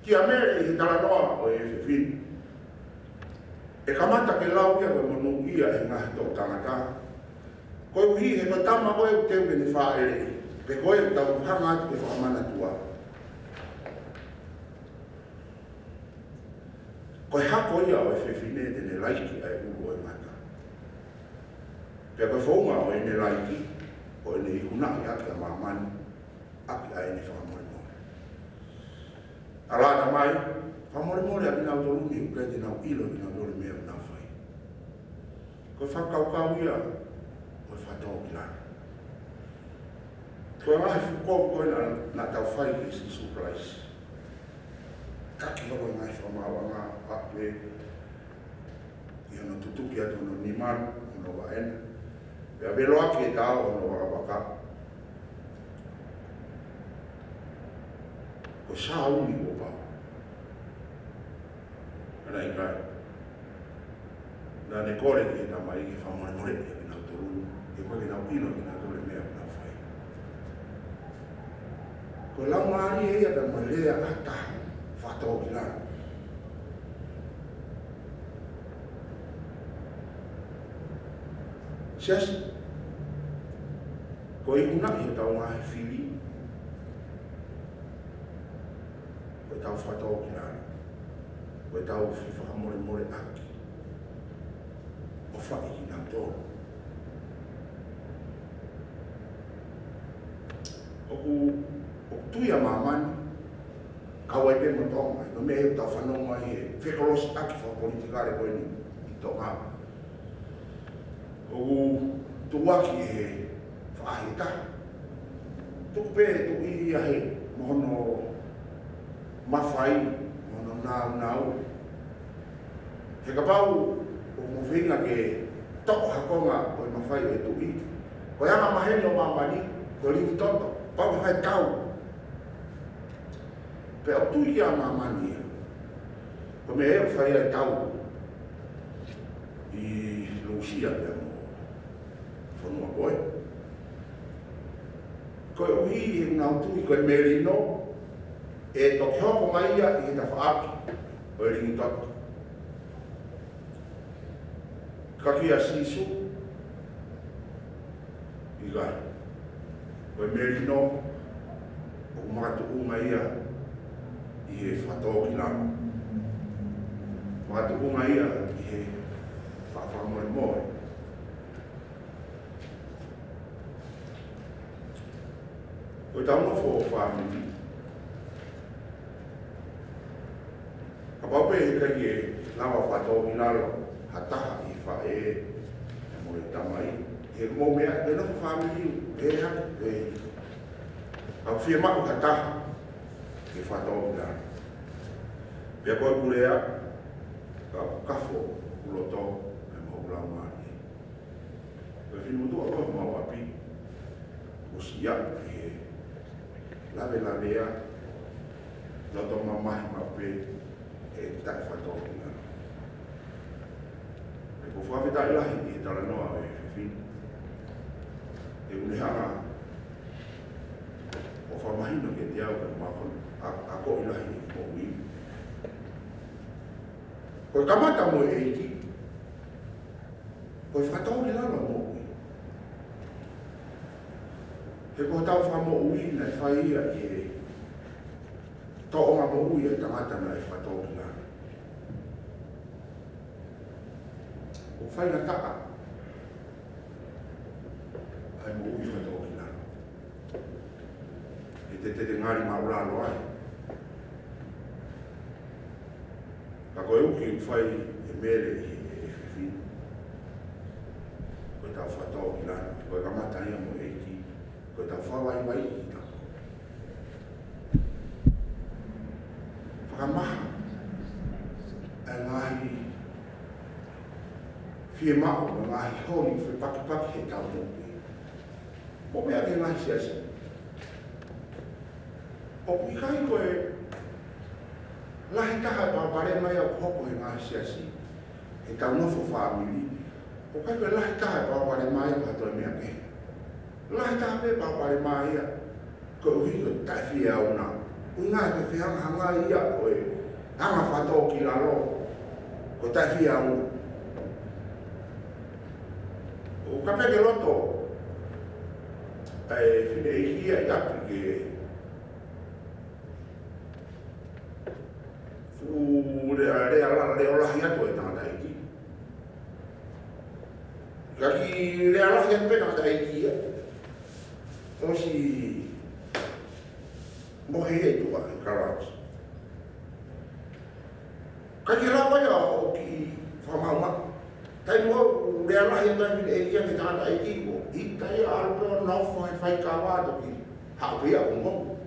ki amere i tala noa o e fefine e kamata ke lau ia ko mo ia e nga to tangata ko hi he tama ko te ke ni fa ele pe ko e tau hanga te fa mana tua ko ha ko ia o fe fine de ne laiki ai u o mata pe ko fo ma o ne laiki o ne una ya ka mamani aki ai ne fa mo mo ala na mai fa mo mo ya na do lu ni ke de na ilo na do le me na fai ko fa ka ia o fato kila ko ai fu ko na ta fai ki si surprise kaki ko ngai fa ma wa aple ia no tutu ki ato no niman no wa en ya belo aki ta o no wa ka ko sa uni ko pa ana ika na ne kore ki na mai ki fa mo re na turu e ko ke na pilo ki na tole me na fai ko la mari e ya da malea ata fa to kila ses ko i una i ta wa fili ko ta fa to kila ko ta o fi fa mo re aki o fa i na to o tu ya mamani kawai pe mo tonga no me ta fa no mai fe kolos aki fa politikare ko ni to ma o tu waki e fa ita tu pe tu i ai mo no mafai mo no na he ka pau o mo vinga ke to ha konga o mafai e tu i ko ya ma he no mamani ko li toto pa vai tau pe tu ia mamani ko me e fai tau i lucia pe mo no boy ko o hi na tu ko merino e to ko mai ia i ta fa o ri tot ka ki asisu i ga ko merino o ma tu mai ia i e fato ki na ma tu mai ia i e fa mo mo tahu no fo family. Apa pe kaya lama fato minalo hata ifa mo tamai e mo me de no family ha au firma ko hata e fato minalo. Dia ko kulea kafo uloto mo ulama ni. Tapi mutu apa mau api usia lave ya loto mama mape tak fato na ko fa vita la hi ta no ave fi e uleha o fa mahino ke dia o ma ko ako ila hi ko wi ko kamata mo ki ko fato ila no he ko tau fa mo ui na fa ia e to o ma mo ui e tamata na e fa to na o fa na ka ai mo ui fa to na e te ngari ma ura lo ai ka ko eu ki fa e mele e fi ko tau fa to na ko ka mata ia mo e ko ta fa vai ita fama ngai fi ma o ngai holi fi pak he ta mo me ake ngai sia o mi kai ko e la hita ha pa pare mai o ko e ngai sia e ta no fo family o kai ko la hita ha pa pare mai o to me ake la ta pe pa pa mai ya ko hi ko ta fi ya una ke fi hanga ia ko e hanga fa to ki la lo ko ta fi ya una o ka pe ke loto fi de ia ya ke fu le la ya to ta ta ki ka ki le ala ya pe ta ki ya Osi mohe e tua e karats. Kaki rawa ya o ki whamama. Tai mua rea lahi ata vile e kia ki tāta e kiko. I tai alpo nofo e whai kawato ki hapea o ngongu.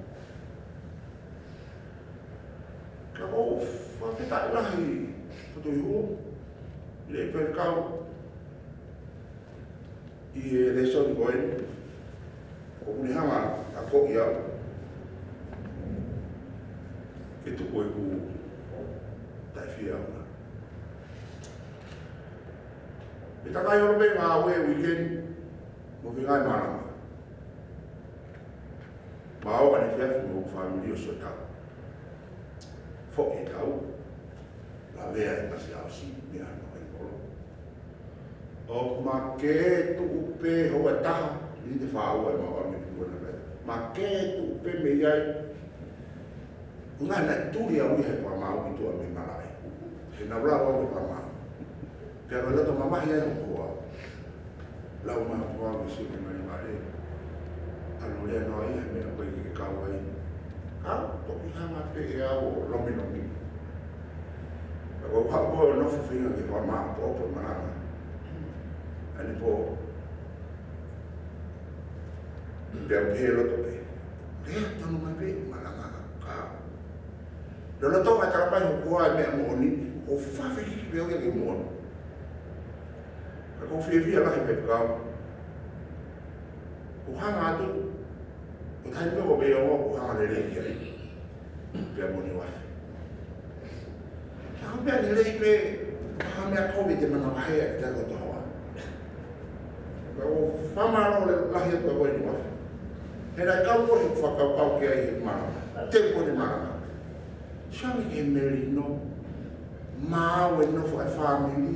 Ka o whawhetai lahi tuto i huo. Le perkau. I le soni koe. O kuni hama a koki au ke tuko e ku tai fia au e takai orope ngā awe weekend mo ki ngai marama ma au ane fiafu mo family o so tau fo e tau la vea e pasi au si me ano e kolo o ma ke tu upe ho e taha ni te whaua e mawa me pikuana pēr. Ma kē tu pe me iai, unga na turi a uihe pa mau ki tua me marai. He na ura wau e pa mau. Pea koe lato mamahi ai hukua. Lau maha kua me si me mani mare. Anu lea noa iha me na koe ki kau ai. Kau, toki hama pe e au o lomi lomi. Pea koe whakua o nofu whinga ki pa mau po opo marama. Ani po Pea pehe loto pe. Rea tanu mai pe, malanga ka. Lolo tau mai tarapai hukua e mea mooni, o whawhi ki peo ke mooni. Ka kou whiawhia lahi pe pekau. O hanga atu, o tai peo o peo o hanga le rei kia. Pea mooni wafi. Ka kou pea le rei pe, ka mea kou te mana wahea ki tako tohawa. Ka o whamaro le lahi atu a koe ni wafi. He rai kau koe whakau ke ai he marama. Te koe marama. Shangi ke meri no. Māu e nofo e whamiri.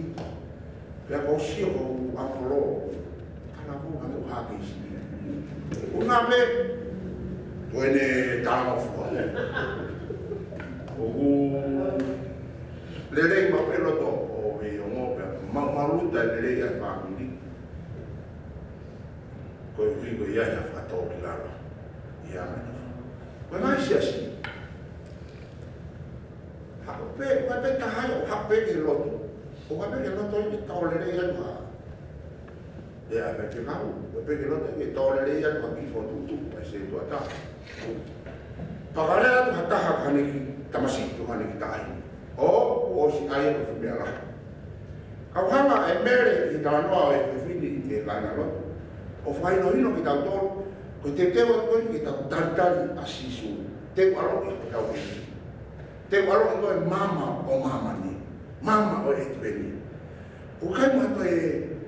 Pea kau sio kau apolo. Kana kou kane o hake isi. Una me. Koe ne tāma fua. O le rei ma pelo to. O e o ngō pea. Maruta le rei a whamiri. Koe hui koe iai a whatau ki laro. ia ngā. Koe ngai siasi. Hape tahai o hape ke lotu. O hape ke lotu i taolere ianu ha. E hape ke ngau. Hape ke lotu i taolere ianu ha ki fotutu. Ai se tua ta. Pakarea tu hataha kane ki tamasi tu kane ki taai. O si aia ko fumea la. Kauhanga e mere i tānoa e whiwhini i te kaina lotu. O whaino hino ki tau tolu. Ko te tewa koe ki tau taritari a sisu. Te walo i ko tau hini. Te walo i koe mama o mama ni. Mama o e tueni. O kai mato e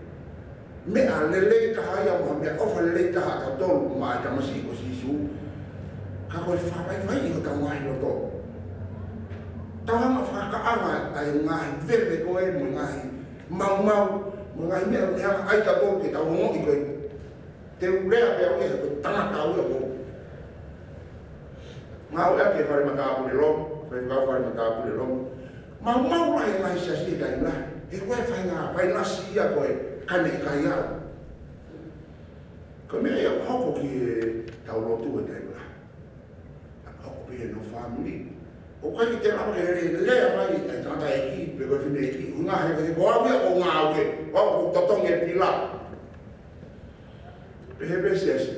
mea lelei taha ia moha mea ofa lelei taha tau tolu ma e tamasi ko sisu. Ka koe whawai i o tau ngahi loto. Tau hanga whakaanga ai ngahi vere koe mo ngahi mau mo ngahi mea o neanga ai tau tolu ki tau hongo i koe. Te urea pia o ia koe tangata au ia koe. Ngā o ea ke whare matāpure lomu. Whare matāpure lomu. Mau lai ngai siasi kai la. E koe whai nasi ia koe kane i kai au. Ko mea ia hoko ki e tau lotu e tai la. Hoko pia no family. O kai ki te rama ke lea mai e tata e ki, pe koe whine e ki. Unga he koe ko au ia o ngā au ke. Wau ko totongi e pila. Pe he pe siasi.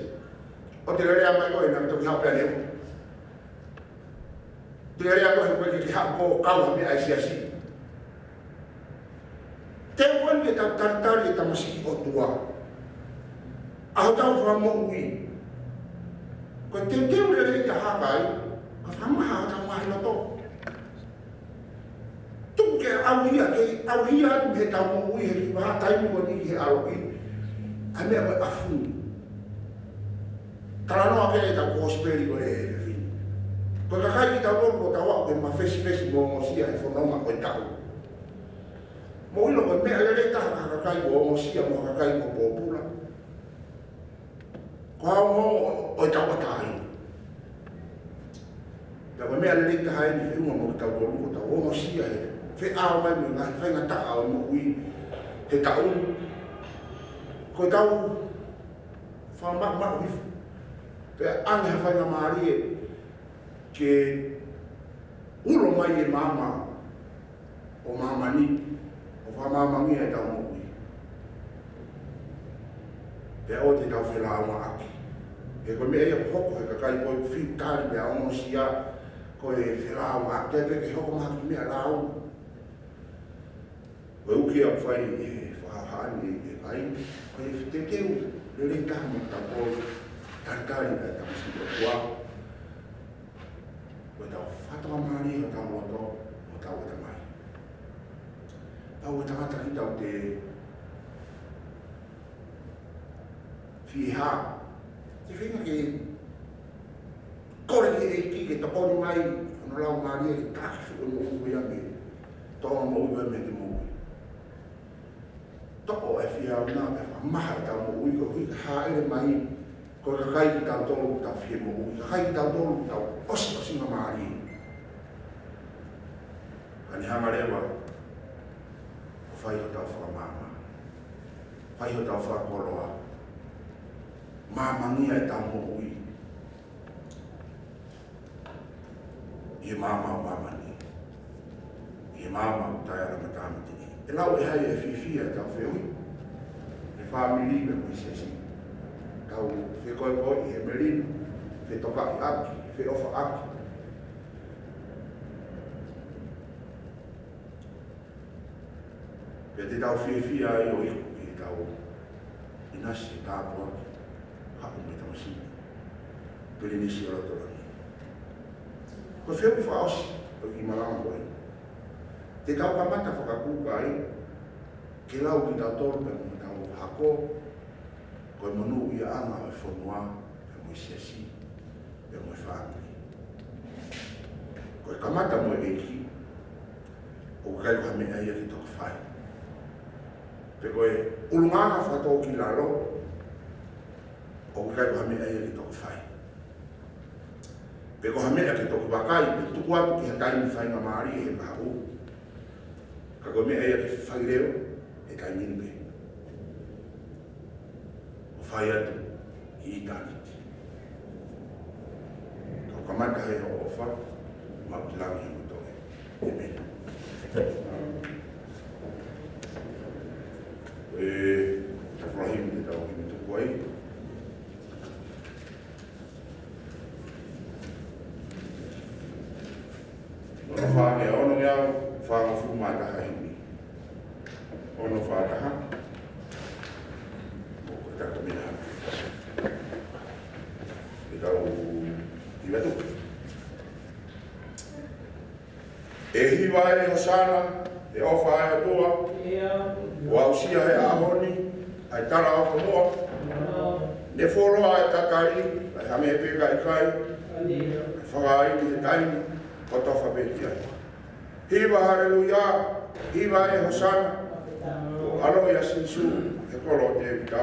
O te lea mai koe nang toki hau pia neu. Te area koe koe ki hau ko kaua me ai siasi. Te koe ke tau taritari e tamasi o tua. Aho tau whamo ui. Koe te ure rei ta hakai, ka whamaha o tau mahi loto. Tuku ke au hia atu he tau mo ui he ki waha taimu o ni he alo i. A mea koe afu. Talanoa ke e tau kosperi koe e rewhini. Koe kakai ki tau toko tau au ke ma fesi mo mosia e whanonga koe tau. Mo ilo koe mea lere taha kakai mo mosia mo kakai mo pōpura. Ko hao mo o tau atai. Pea koe mea lere taha e ni whiunga mo tau toko ko tau o mosia e. Whe ao mai mo ngai whainga taha o mo ui he tau. Koe tau whamak hifu. Pea ange ha whainga maari e. Ke ulo mai e mama o mama ni o wha mama ngi e tau mokui. Pea o te tau whelao ma aki. E koe mea ia hoko he kakai koe whitari mea ono sia koe whelao ma aki. Te peke hoko ma aki mea lau. Koe uki au whai e whahaani e kai. Koe te keu le rei taha mo tau koe taritari mea tamasi o tua. Koe tau whatawa maari o tau loto o tau e tamai. Tau e tangata ki tau te whiha. Te whinga ke kore ki e ki ke taponi mai ano lau maari e taki whiko mo ui a me tonga mo ui me te mo ui. Toko e whiha au nā me whamaha e tau mo ui ko hui ka haere mai ko kakai ki tau tolu tau whie mo ui. Kakai ki tau tolu tau osi nga maari. Kani hanga rewa, o whai o tau whakamama. Whai o tau whakoloa. Māmangia e tau mo ui. I mama o mamani. I mama o tai ala matamati. E lau e hai e whiwhia e tau whioi. E whamili me mui sesi. Tau whikoikoi e merino. Whe toka i aki, whe ofa aki. Pea te tau whiwhia e o iku ki tau inasi e tāpu aki. Hapu me tamasini. Pere nisi o ratorani. Ko whio ki whaosi, o ki marama koe. Te tau kamata whakakuka ai, ke lau ki tau tolu pe mo tau hako, koe manu ia anga o e whanua, pe mo i siasi. E mo whaangi. Koe kamata mo e ki, o kai ka mea ia ki toka whai. Pe koe ulunganga whatau ki lalo, o kai ka mea ia ki toka whai. Pe koe mea ki toka wakai, pe tuku atu ki hakai ni whainga maari e kahu. Ka koe mea ia ki whai reo, e kai minpe. O whai atu, i itaniti. kamata he o fa ma tlangi to amen Ibrahim de tau ni tu kuai no fa ne ono ya fa fu ma ta hai ni ono fa ta ha o ta ko mina de tau i vetu e hi vai hosana e ofa ai toa wa usia he ahoni ai tara o moa ne folo ai takai ai hame pe kai kai fa ai ni tai ko to fa be ai hiva haleluya hiva e hosana alo ya sinsu e kolo te vita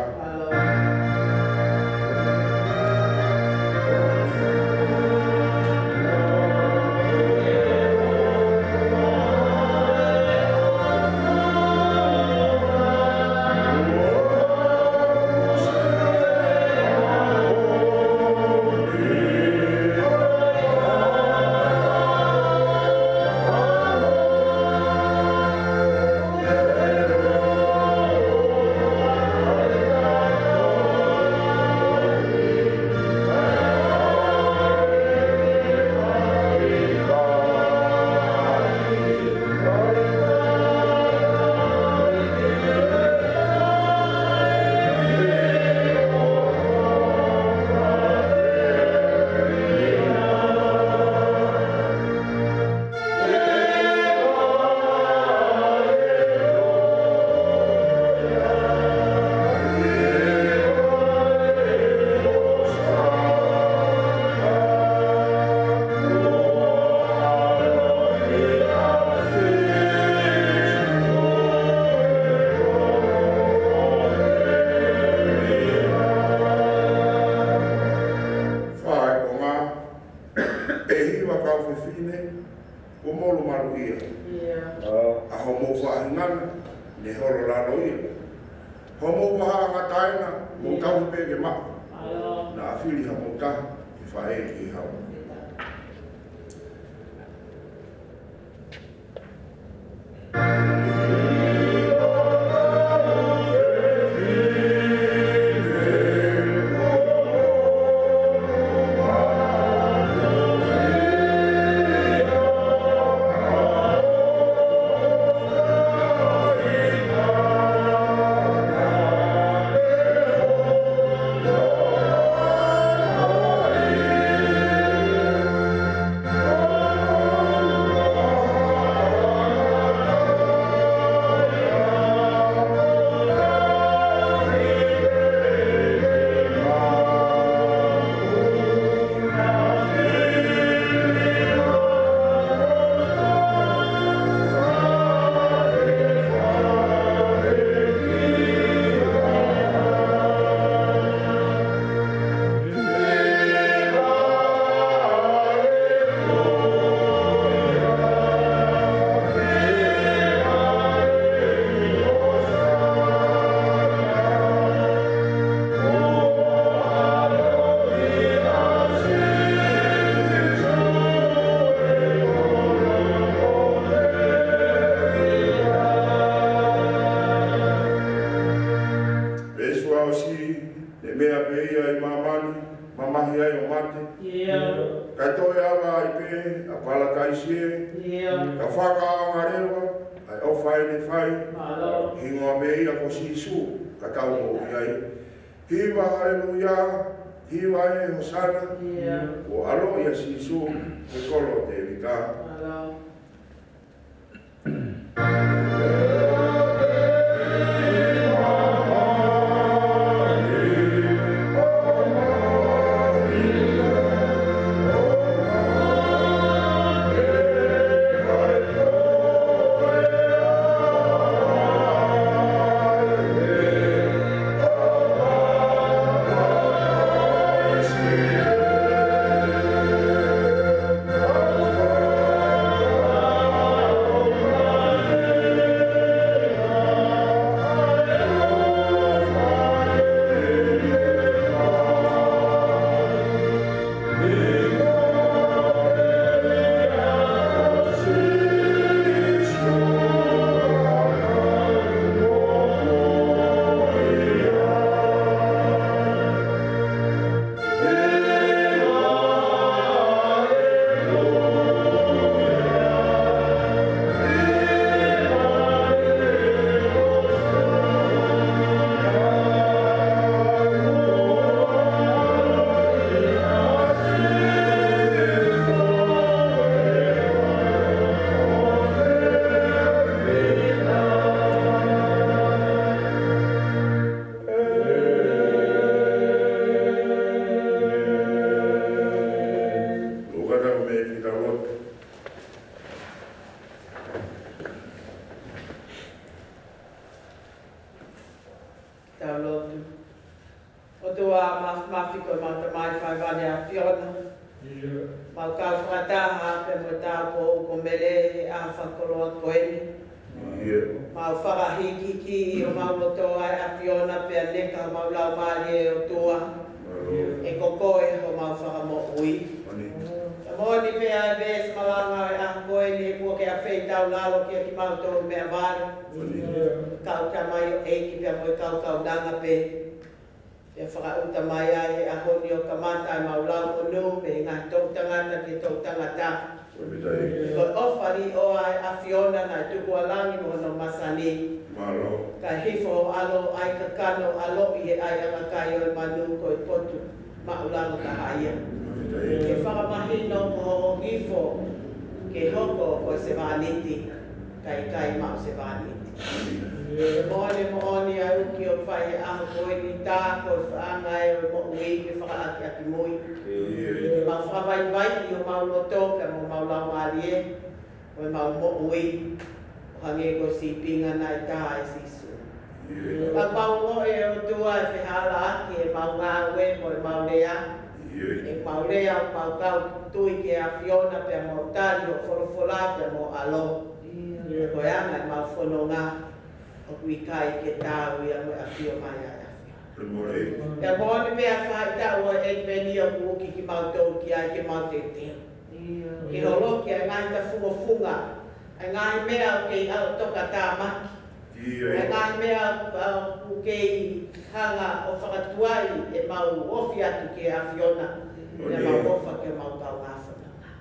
Hiva haleluya, hiva e hosana, o alo ya sisu, e kolo te vita. taulotu. O tua mafiko mau tamai whai wane a Fiona. Mau kau whakataha pe mo tāpo ko mele a whakoloa koeni. Mau whakahiki o mau loto ai a Fiona pe a neka mau lau maari e o tua. E kokoe o mau whakamo ui. Moni pe a ves malanga a koeni e kua ke a whei tau lalo ki a ki mau tōru me a vare. Kau ka mai o eiki pe a moi kau danga pe. E whakauta mai ai a honi o kamata ai maulau o nu me ngā tōk tangata ki tōk tangata. Ko ofari o ai a Fiona nai tuku alangi mo no masani. Ka hifo o alo ai ka kano alo i he ai anga kai o manu ko i potu maulango ka haia. Ke whakamahino ko o hifo ke hoko ko se vaniti kai mau se vaniti. Moani ai uki o whai e aho koe ni tā ko whaangai o mo ui ke whakaaki aki mui. Ma whakawai vai i o mau loto ka mo mau lau maari e o mau mo ui o hange ko si pinga nai tā e sisu. Ka mau mo e o tua e whihala aki e mau ngā ue mo e mau lea. E mau lea o mau kau tui ke a Fiona pe a mau tari o wholofola pe a mo alo. Koe anga e mau whanonga. O kui kai ke tāu i a mo a whio mai a whio. E mōni mea whai tau o e meni o kuki ki mau tau ki ai ke mau te teo. Ki holo ki a ngai ta funga. A ngai mea o kei au toka tā maki. A ngai mea o kei hanga o whakatuai e mau ofi atu ke a Fiona. E mau ofa ke mau tau ngā whananga.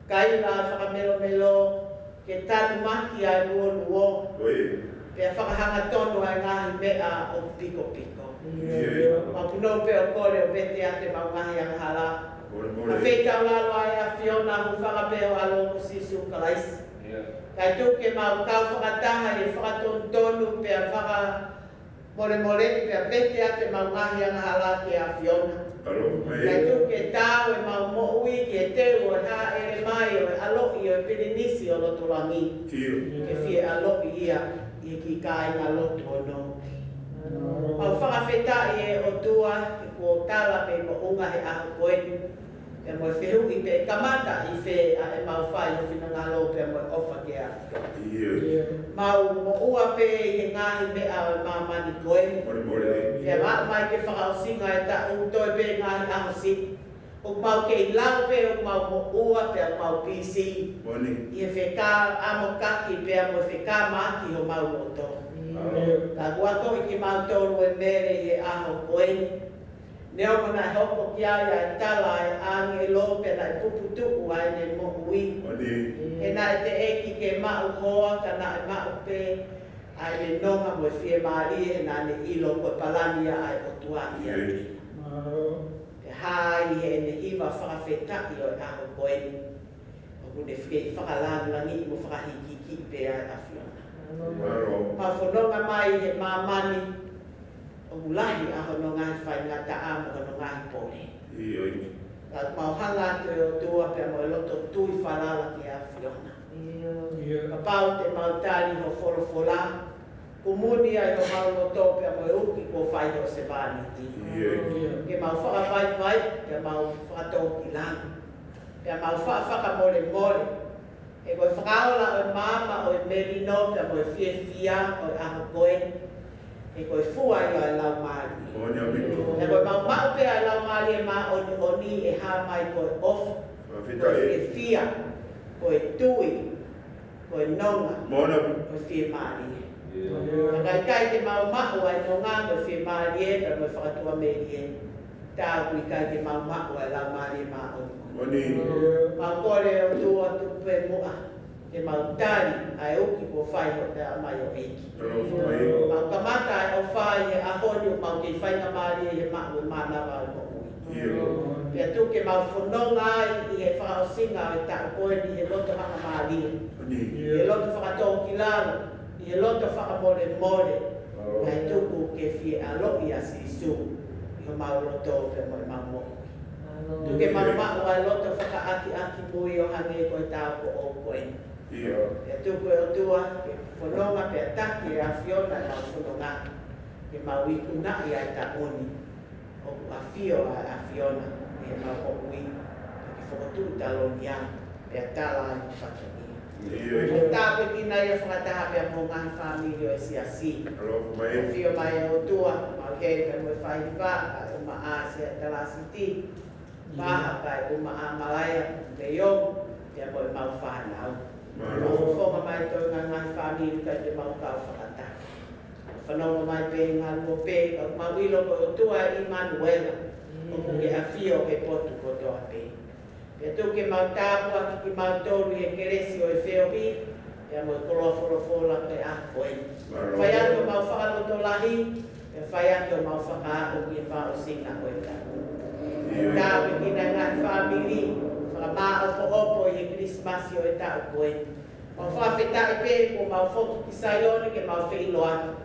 Kai la whakamelo ke tānu maki ai luo. Pea whakahanga tono ai ngahi mea o piko. Ma puno pe o kore o vete ate mau ngahi ang hala. Ma whetau lalo ai a Fiona hu whakapeo alo o sisu kalaisi. Kai tuke mau kau whakataha e whakatonu pea whaka mole pea vete ate mau ngahi ang hala ke a Fiona. Kai tuke tau e mau mo ui ki e teu o ha ere mai o alo i o pirinisi o lotulangi. Ke fie alo i ia. I ki kai ngā loto o no. Au whakawhetai e o tua, e ko tala pe mo unga he aho koeni. E mo whehu i pe kamata i whe a e mau whai o whina ngā lo pe mo ofa ke a. Mau mo ua pe i he ngāhi mea o mā mani koeni. Pea maa mai ke whakausinga e ta utoi pe ngāhi aho si. O mau kei lau pe o mau mo ua pe o mau pisi. I e wheka amo kaki pe amo wheka maki o mau loto. Ka guako i ki mau tolu e mere i e aho koeni. Neo mana hoko ki ai ai tala e ange lo pe na i puputuku ai ne mo ui. E na e te eki ke mau hoa ka na e mau pe ai ne nonga mo e fie maari e na ne ilo ko palania ai o tua i ai. Hai he ne hiwa whakawhetai o e aho koeni. O kune whikei whakalangi mo whakahiki pe a Fiona. Ma whanonga mai he mamani o mulahi aho no ngai whai ngā taamo o no ngai pole. Ka mau hanga te o tua pe mo loto tui whalala ki a Fiona. Ka pau te mau tari ho wholofola. Kumuni ai o mau loto pe mo uki ko whai ho se vaniti. Ke mau whakawai, ke mau whakatoki lang. Ke mau whakamole. E koe whakaola o mama o e merino, ke mo e whia o e aho koe. E koe fuai o e lau maari. E koe mau mau pe a lau maari e maa oni e ha mai koe ofa. Koe whia, koe tui, koe nonga, koe whia maari. Kai te mau mahu ai no ngā koe whia maari e, ka koe whakatua meri e. Tā kui kai te mau mahu ai lau maari e maa oni. Mau kore o tua tupe mua. Te mau tari ai uki ko whai ho te amai o eki. Mau kamata ai o whai he ahoni o mau kei whai na maari e he mahu e manawa o ui. Pea tuke mau whanonga ai i he whakaosinga o ta koe ni he loto hanga maari. He loto whakatoki lalo. I he loto whakamore. Kai tuku ke whie alo i a sisu. I ho mau loto pe mo e mau mo. Tuke mau ai loto whakaaki mui o hange koe tau ko o koe. Pea tuku e o tua, ke whanonga pea taki e a Fiona na whanonga. ke maui kuna ia ta oni o afio a Fiona e ma o ui ke fotu talonia pe tala i fatoni o tape kina ia whakataha pe mo ngai family o SCC o fio mai o tua ma ke pe mo whaiva o ma Asia tala siti maha kai o ma Malaya pe yong pe mo mau whanau o fonga mai to ngai family ka te mau kau whakataha whanau mai pe ngā mo pe ka mawilo ko o tua i Manuela o kuke a fio ke potu ko toa pe Pea tau ke mau tāpua ki mau tōru e keresi o e whiohi, pea mo e kolofolofola pe a koe. Whai ato mau whakaloto lahi, pea whai ato mau whakaako ki e whao singa o e tāpu. Tāpe ki na ngā whamiri, whakamā opo opo i e Krismasi o e tāu koe. Mau whawheta e pe ko mau whotu ki Saione ke mau whilo atu.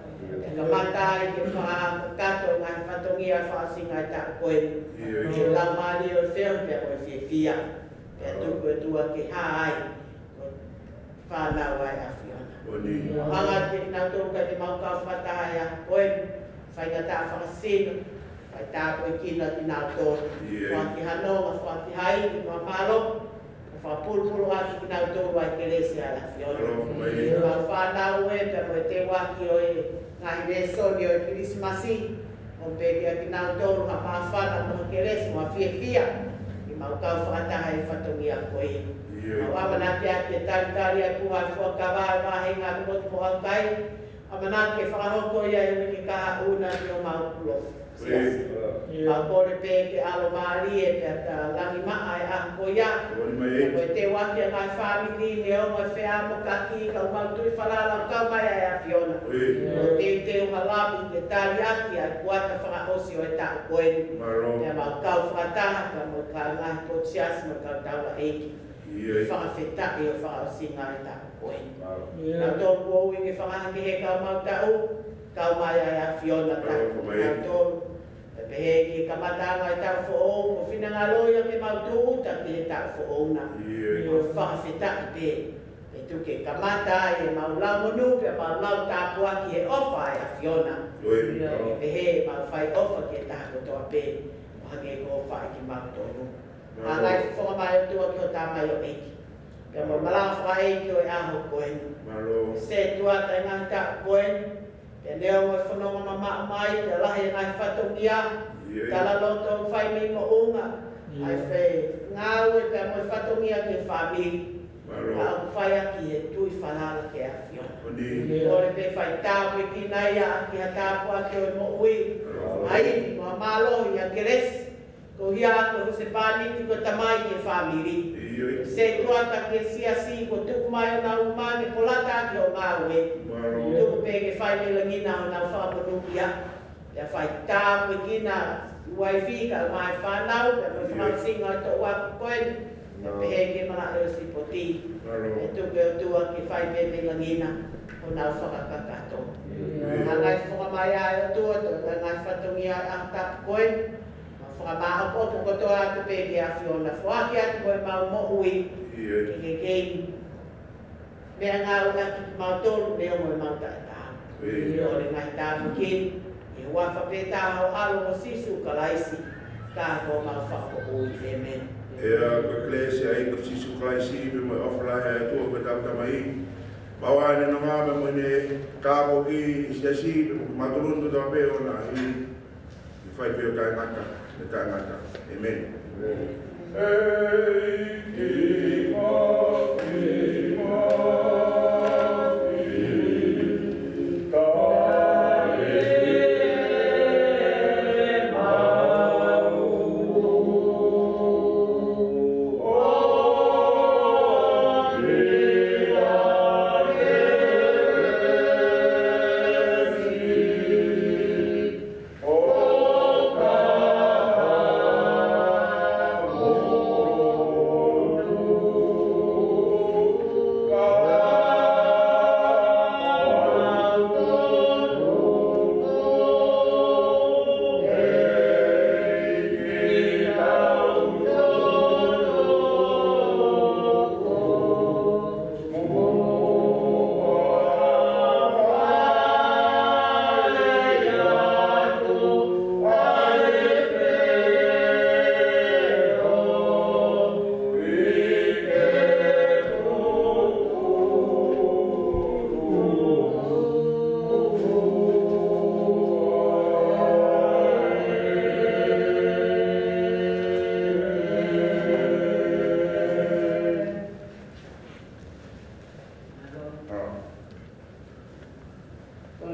Ka matai ke whakato ngā whatongia whao singa e tāu koe. Ke lau mali o whio pea ko e whia. Pea tuku e tua ke haai o whanau ai a Fiona. O hanga te nau tōka te mau kau whataha a koe, whai ngā tā whakasino, whai tā koe kina ki nau tōru. Whaki hanonga, whaki hai, wha malo, whapulpulu atu ki nau tōru ai keresi a la Fiona. Wha whanau e, pea koe te waki o e ngahi resoni o e Krismasi, o pēkia ki nau tōru ha mawhana mo keresi, mo whia. Mau kau whakataha e whatongi a koe. Mau amanake ake taritari a kuha whakawai mahenga ni motu mo hakai. Amanake whakahoko ia e wiki kaha una ni o mau kulof. Mau kore pē ke alo maari e te ata langi maa e aho ko ia. Koe te waki a ngai whamiti ne o mai whea mo kaki kau mau tui whalala o kau mai a Fiona. O te uhalabi te tari aki a kuata whakaosi o e tāu koe. Ia mau kau whakataha ka mo ka ngai potias mo kau taua eiki. Whakawhetaki o whakaosinga e tāu koe. Nā tōku o inge whakahake he kau mau tau, kau mai a Fiona tāu. Nā tōku pehe ki kamatanga e tau fo'ou, ko whina ngā loia ke mautu uta ki he tau fo'ouna. Ko whakawhetaki pe. E tuke kamata e maulau monu, pe maulau tāpua ki he ofa e a Fiona. E pehe mau whai ofa ki he tāko toa pe. O hake ko ofa e ki mautonu. A ngai whonga mai o tua ki o tā mai o eiki. Pe mo malau wha eiki o e aho koen. Se tuata e ngai tāko koen. E leo mo whanonga mama mai, te lahi ngai whatongia, tala loto whai mi mo unga. Ai whai ngāu e pia mo whatongia ke whamiri. Ka au whai aki e tui whanala ke a Fiona. Kore pe whai tāpu e ki nei a ki ha tāpu ake o mo ui. Ai, mo mālohi a keresi. Ko hia ko se pāniti ko tamai ke whamiri. Se tuata ke siasi ko tuku mai o nā umane ko lata ake o ngāu e. Tuku pege whai me langina o nau whakapanukia. Ia whai tāpu e kina waifi ka mai whanau, ia mai whakasinga o tō waku koen. Ia pehe ke mana eo si poti. E tuku e tua ke whai me langina o nau whakakakato. Ngai whakamai ai o tua, tō ngai whatongia a tāpu koen. Whakamaha popo kotoa atu pege a Fiona. Whaki atu koe mau mo ui. Ke kei. Mea ngā ua ki mau tōru leo mo mau tātā. O le ngai tāpu kin. E wafa pētā hau alo o sisu ka laisi. Kā ko mau whako ui. Amen. Ea ka klesi ai ka sisu ka laisi. Pe mo oflahe a tua pe tau tamai. Bawane no ngā me mo ne tāpo ki isiasi. Pe mo maturundu tā pe o nā i. I whai peo kai ngata. Me tā ngata. Amen.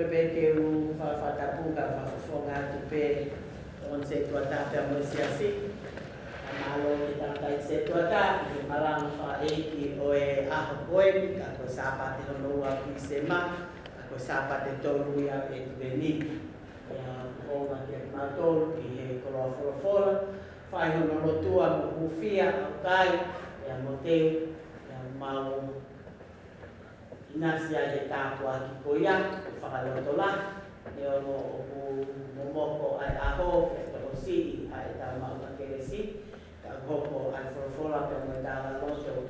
le beke u whawhatapunga whawhonga atu pe on se tuata pe mo siasi. Malo kita kai se tuata i malang wha eiki o e aho koe ka ko sapa te hono ua ki se ma ko sapa te tolu ia e tu veni. Ya ko ma ke matol ki he koloa wholofola. Whai hono rotua mo hufia au kai ya mo teu ya mau inasia e tāpua ki koia, whakalotola, e ono o momoko ai aho, e toko si, ai tā mau ka keresi, ka hoko ai wholofola, pe mo tāla loto,